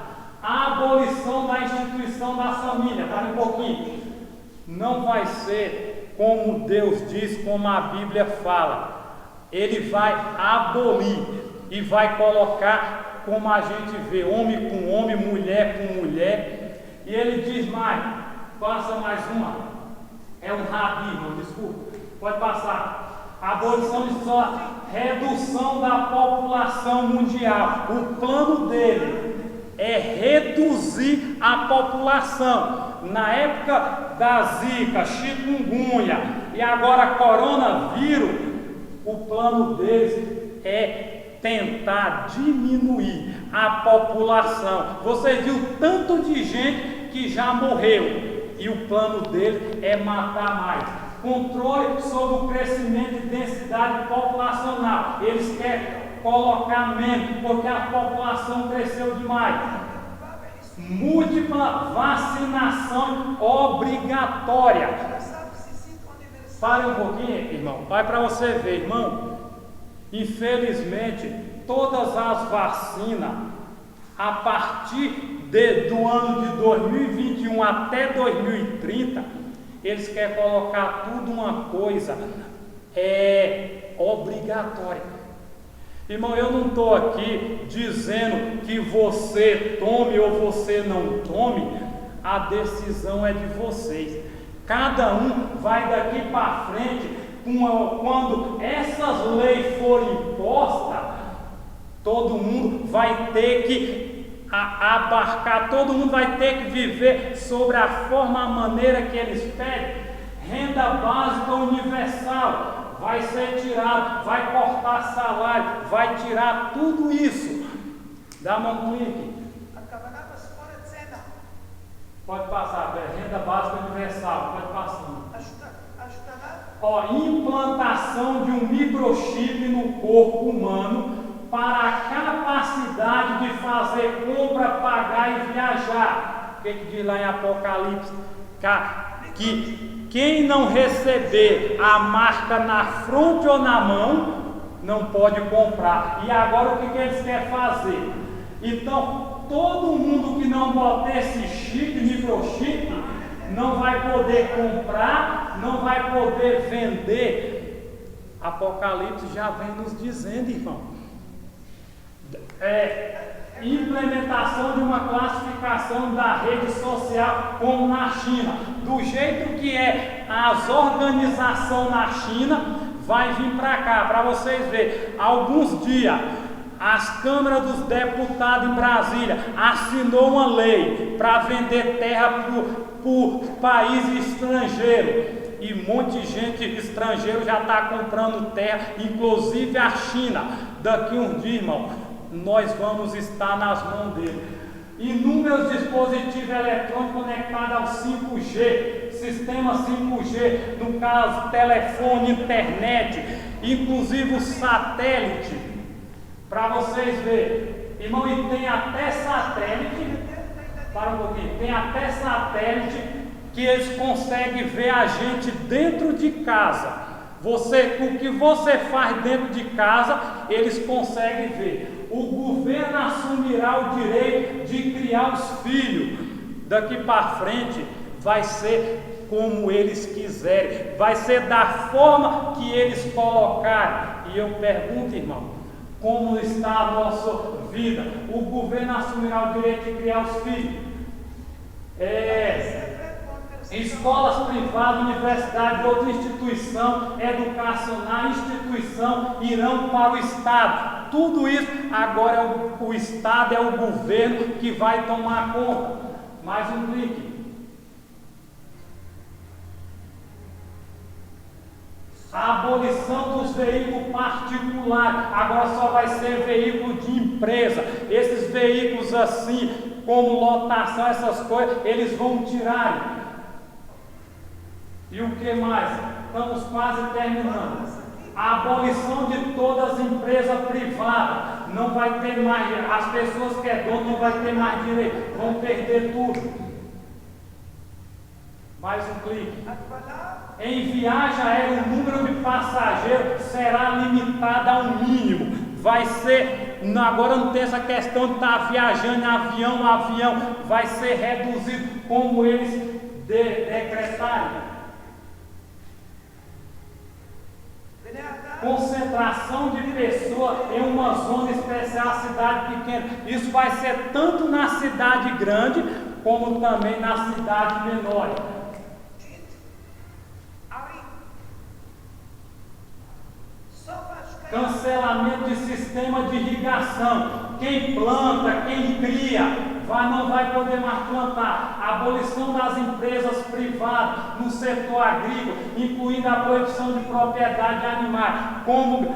A abolição da instituição da família. Para um pouquinho. Não vai ser como Deus diz, como a Bíblia fala. Ele vai abolir e vai colocar como a gente vê, homem com homem, mulher com mulher. E ele diz mais: Passa mais uma. É um rabi, irmão, desculpa. Pode passar. Abolição de só redução da população mundial. O plano dele é reduzir a população. Na época da zika, chikungunya e agora coronavírus, o plano deles é tentar diminuir a população. Você viu tanto de gente que já morreu e o plano dele é matar mais. Controle sobre o crescimento e densidade populacional. Eles querem colocar menos porque a população cresceu demais. Múltipla vacinação obrigatória. Pare um pouquinho, irmão. Vai para você ver, irmão. Infelizmente, todas as vacinas, a partir do ano de 2021 até 2030, eles querem colocar tudo uma coisa obrigatória. Irmão, eu não estou aqui dizendo que você tome ou você não tome, a decisão é de vocês. Cada um vai daqui para frente, quando essas leis forem impostas, todo mundo vai ter que abarcar, todo mundo vai ter que viver sobre a forma, a maneira que eles pedem. Renda básica universal vai ser tirado, vai cortar salário, vai tirar tudo isso. Dá um clique. Pode passar, renda básica universal, pode passar. Implantação de um microchip no corpo humano para a capacidade de fazer compra, pagar e viajar. O que diz lá em Apocalipse? Que quem não receber a marca na fronte ou na mão, não pode comprar. E agora o que eles querem fazer? Então, todo mundo que não botar esse chip, microchip, não vai poder comprar, não vai poder vender. Apocalipse já vem nos dizendo, irmão. Implementação de uma classificação da rede social como na China. Do jeito que as organizações na China, vai vir para cá, para vocês verem. Alguns dias, as câmaras dos deputados em Brasília assinou uma lei para vender terra por países estrangeiros. E um monte de gente estrangeiro já está comprando terra, inclusive a China. Daqui um dia, irmão, nós vamos estar nas mãos dele. Inúmeros dispositivos eletrônicos conectados ao 5G, sistema 5G, no caso telefone, internet, inclusive o satélite, para vocês verem. Irmão, e tem até satélite, para um pouquinho, tem até satélite que eles conseguem ver a gente dentro de casa. O que você faz dentro de casa, eles conseguem ver. O governo assumirá o direito de criar os filhos. Daqui para frente vai ser como eles quiserem, vai ser da forma que eles colocarem. E eu pergunto, irmão, como está a nossa vida? O governo assumirá o direito de criar os filhos. Escolas privadas, universidades, outra instituição educacional, instituição irão para o Estado. Tudo isso agora o Estado, é o governo que vai tomar conta. Mais um clique. A abolição dos veículos particulares, agora só vai ser veículo de empresa. Esses veículos assim, como lotação, essas coisas, eles vão tirar. E o que mais? Estamos quase terminando. A abolição de todas as empresas privadas. Não vai ter mais, as pessoas que é dono não vai ter mais direito, vão perder tudo. Mais um clique. Em viagem aérea, o número de passageiros será limitado ao mínimo. Vai ser, agora não tem essa questão de estar viajando em avião, vai ser reduzido como eles decretarem. Concentração de pessoas em uma zona especial, cidade pequena. Isso vai ser tanto na cidade grande como também nas cidades menores. Cancelamento de sistema de irrigação. Quem planta, quem cria, não vai poder mais plantar. Abolição das empresas privadas no setor agrícola, incluindo a proibição de propriedade de animais, como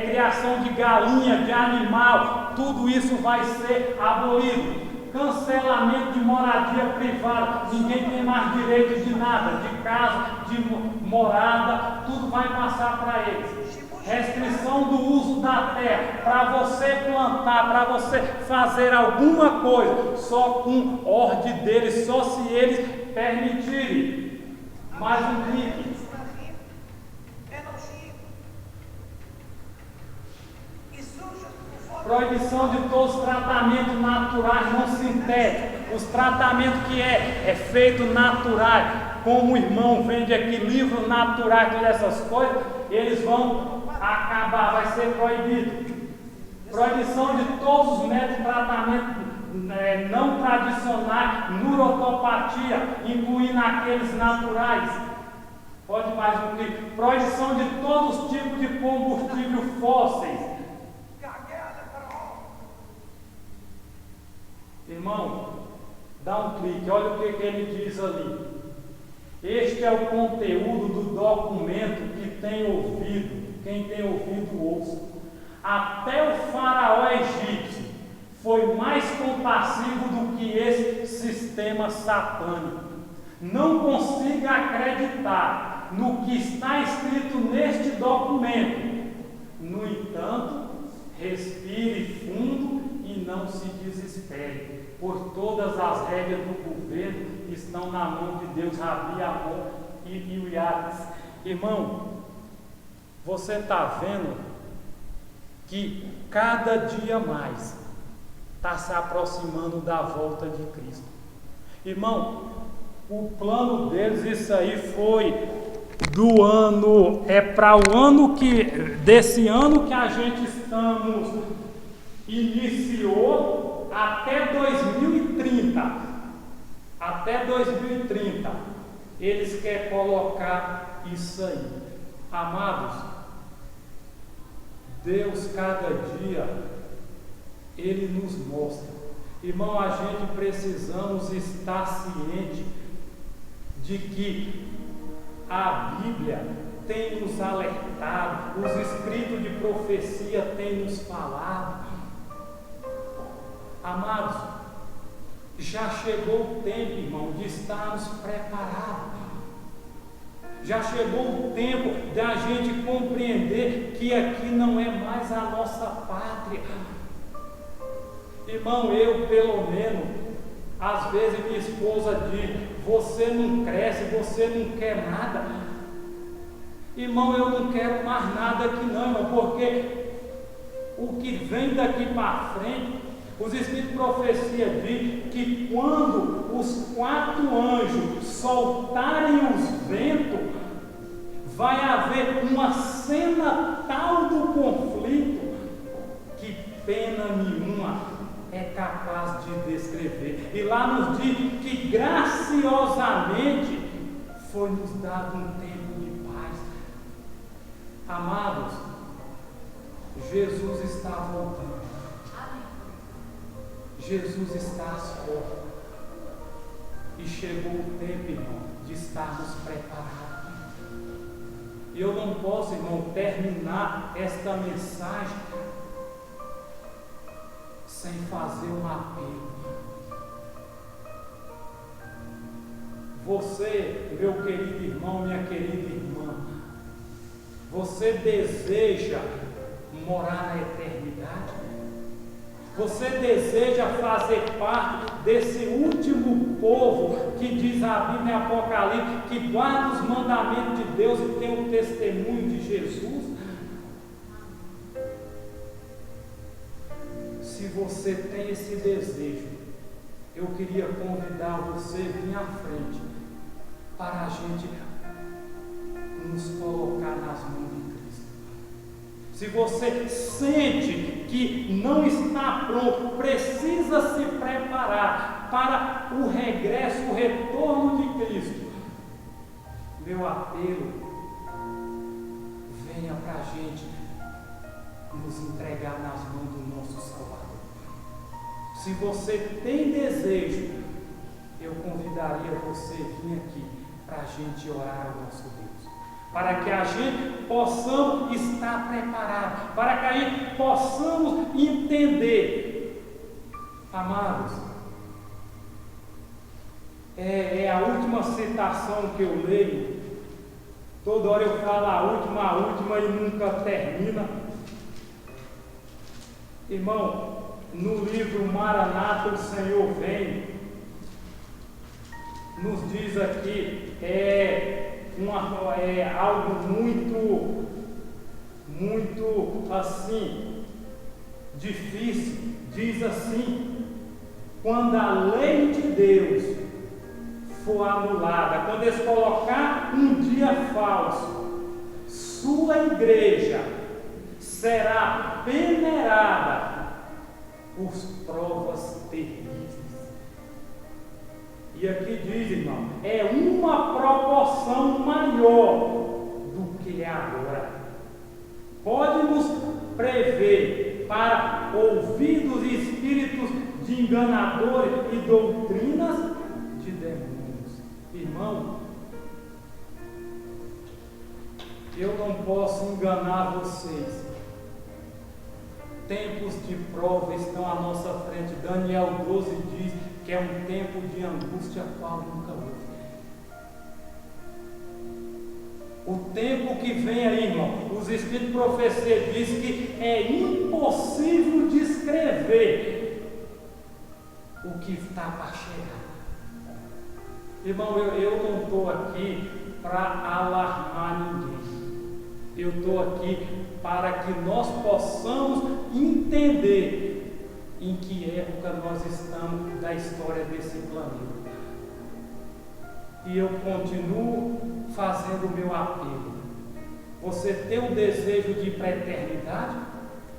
criação de galinha, de animal, tudo isso vai ser abolido. Cancelamento de moradia privada, ninguém tem mais direito de nada, de casa, de morada, tudo vai passar para eles. Restrição do uso da terra, para você plantar, para você fazer alguma coisa, só com ordem deles, só se eles permitirem. Mais um clique. Proibição de todos os tratamentos naturais não sintéticos. Os tratamentos que é feito naturais, como o irmão vende aqui livros naturais, todas essas coisas, eles vão acabar, vai ser proibido. Proibição de todos os métodos de tratamento não tradicionais, neuropatia, incluindo aqueles naturais. Pode mais um clique. Proibição de todos os tipos de combustível fósseis. Irmão, dá um clique, olha o que ele diz ali. Este é o conteúdo do documento que tem ouvido, quem tem ouvido ouça. Até o faraó egípcio foi mais compassivo do que esse sistema satânico. Não consiga acreditar no que está escrito neste documento. No entanto, respire fundo e não se desespere, pois todas as regras do governo estão na mão de Deus, Rabi, Amon e Uiades. Irmão, você está vendo que cada dia mais está se aproximando da volta de Cristo. Irmão, o plano deles, isso aí foi do ano, para o ano desse ano que a gente iniciou até 2030. Até 2030, eles querem colocar isso aí. Amados, Deus cada dia, Ele nos mostra. Irmão, a gente precisamos estar ciente de que a Bíblia tem nos alertado, os escritos de profecia têm nos falado. Amados, já chegou o tempo, irmão, de estarmos preparados. Já chegou o tempo da gente compreender que aqui não é mais a nossa pátria. Irmão, eu pelo menos, às vezes minha esposa diz: você não cresce, você não quer nada. Irmão, eu não quero mais nada aqui não, irmão, porque o que vem daqui para frente, os Espíritos de profecia dizem que quando os 4 anjos soltarem os ventos, vai haver uma cena tal do conflito que pena nenhuma é capaz de descrever. E lá nos diz que graciosamente foi nos dado um tempo de paz. Amados, Jesus está voltando. Jesus está às portas. E chegou o tempo, irmão, de estarmos preparados. E eu não posso, irmão, terminar esta mensagem sem fazer um apelo. Você, meu querido irmão, minha querida irmã, você deseja morar na eternidade? Você deseja fazer parte desse último povo que diz a Bíblia em Apocalipse, que guarda os mandamentos de Deus e tem o testemunho de Jesus? Se você tem esse desejo, eu queria convidar você a vir à frente para a gente nos colocar nas mãos de Cristo. Se você sente que não está pronto, precisa se preparar, para o regresso, o retorno de Cristo. Meu apelo, venha para a gente nos entregar nas mãos do nosso Salvador. Se você tem desejo, eu convidaria você a vir aqui para a gente orar ao nosso Deus, para que a gente possamos estar preparado, para que a gente possamos entender. Amados, é a última citação que eu leio. Toda hora eu falo a última e nunca termina. Irmão, no livro Maranata, o Senhor vem, nos diz aqui, algo muito assim, difícil. Diz assim: quando a lei de Deus for anulada, quando eles colocar um dia falso, sua igreja será peneirada por provas terríveis. E aqui diz, irmão, é uma proporção maior do que é agora. Pode nos prever para ouvidos e espíritos de enganadores e doutrinas de demônios. Irmão, eu não posso enganar vocês. Tempos de prova estão à nossa frente. Daniel 12 diz que é um tempo de angústia qual nunca houve. O tempo que vem aí, irmão, os Espíritos de Profecia diz que é impossível descrever o que está para chegar. Irmão, eu não estou aqui para alarmar ninguém. Eu estou aqui para que nós possamos entender em que época nós estamos da história desse planeta. E eu continuo fazendo o meu apelo. Você tem um desejo de ir para a eternidade?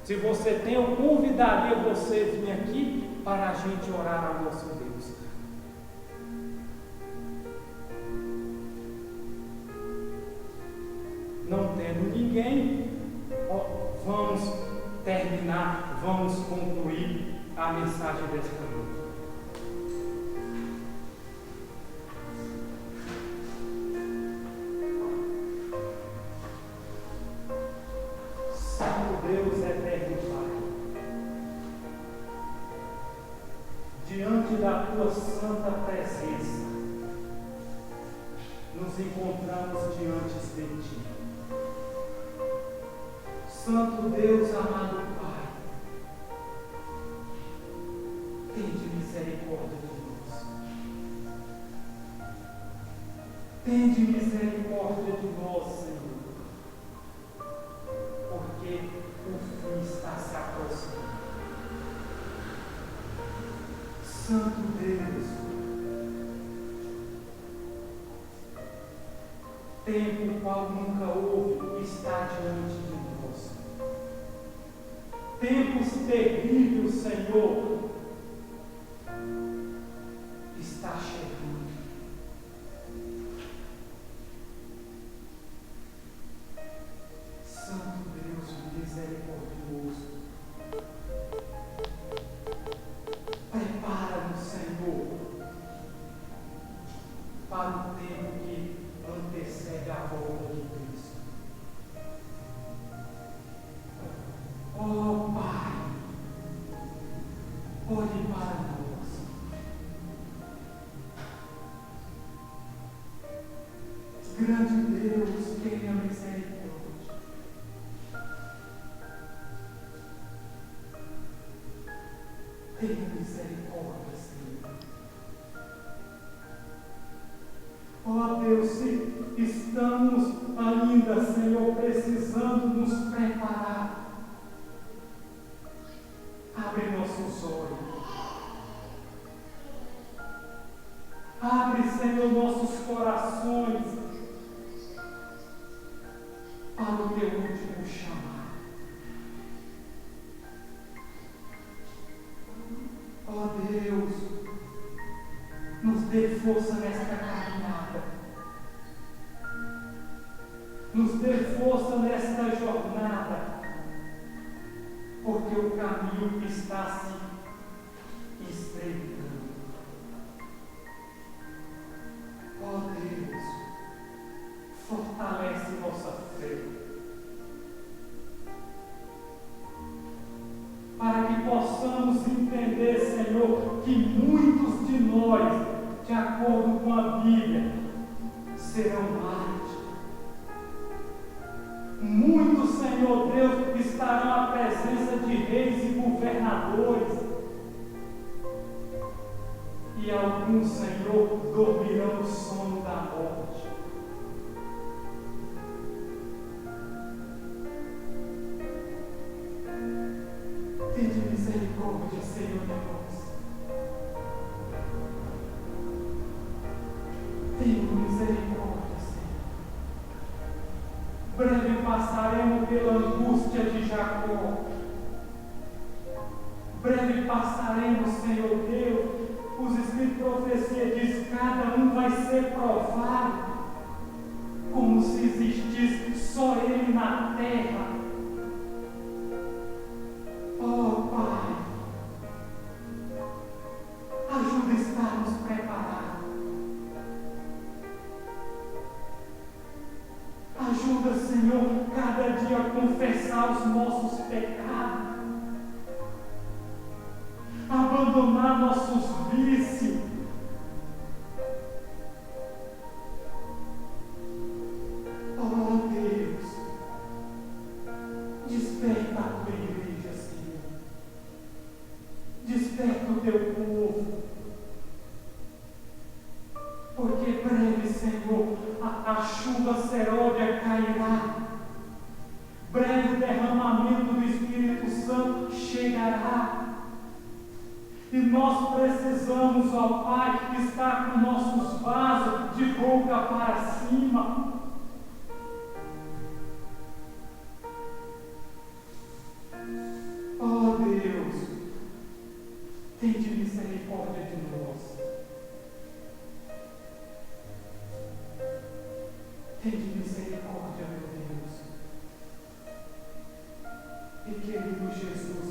Se você tem, eu convidaria você a vir aqui para a gente orar ao nosso Deus. Não tendo ninguém, vamos terminar, vamos concluir a mensagem desta noite. Santo Deus, eterno Pai, diante da Tua santa presença, nos encontramos diante de Ti. Santo Deus, amado Pai, tende misericórdia de nós. Tende misericórdia de nós, Senhor, porque o fim está se aproximando. Santo Deus, tempo qual nunca houve está diante de nós. Tempos terríveis, Senhor, está chegando. Santo Deus misericordioso, prepara-nos, Senhor, para o tempo que antecede a volta de Cristo. Oh Pai, olhe para nós. Grande Deus, tenha misericórdia. Tenha misericórdia, Senhor. Oh Deus, se estamos ainda, Senhor, precisando nos preparar, abre nossos olhos. Abre, Senhor, nossos corações para o Teu último chamado. Oh Deus, dê força nesta caminhada. Nos dê força nesta jornada. Porque o caminho está se estreitando. Ó Deus, fortalece nossa fé. Para que possamos entender, Senhor, que muitos de nós, de acordo com a Bíblia, serão mártires. Muitos, Senhor Deus, estarão à presença de reis e governadores. E alguns, Senhor, dormirão no sono da morte. Tende misericórdia, Senhor de nós. Tenha misericórdia, Senhor. Breve passaremos pela angústia de Jacó. Breve passaremos, Senhor Deus. Os Espíritos de profecia diz: cada um vai ser provado, como se existisse só Ele na terra. Oh Pai, ajuda a estarmos preparados. Ajuda, Senhor, cada dia a confessar os nossos pecados, abandonar nossos vícios. Oh Deus, desperta a tua igreja, Senhor. Desperta o teu povo. Porque breve, Senhor, a chuva seródia cairá. Breve o derramamento do Espírito Santo chegará. E nós precisamos, ó Pai, estar com nossos vasos de boca para cima. Ó Deus, tende misericórdia de nós. Tende misericórdia, meu Deus. E querido Jesus,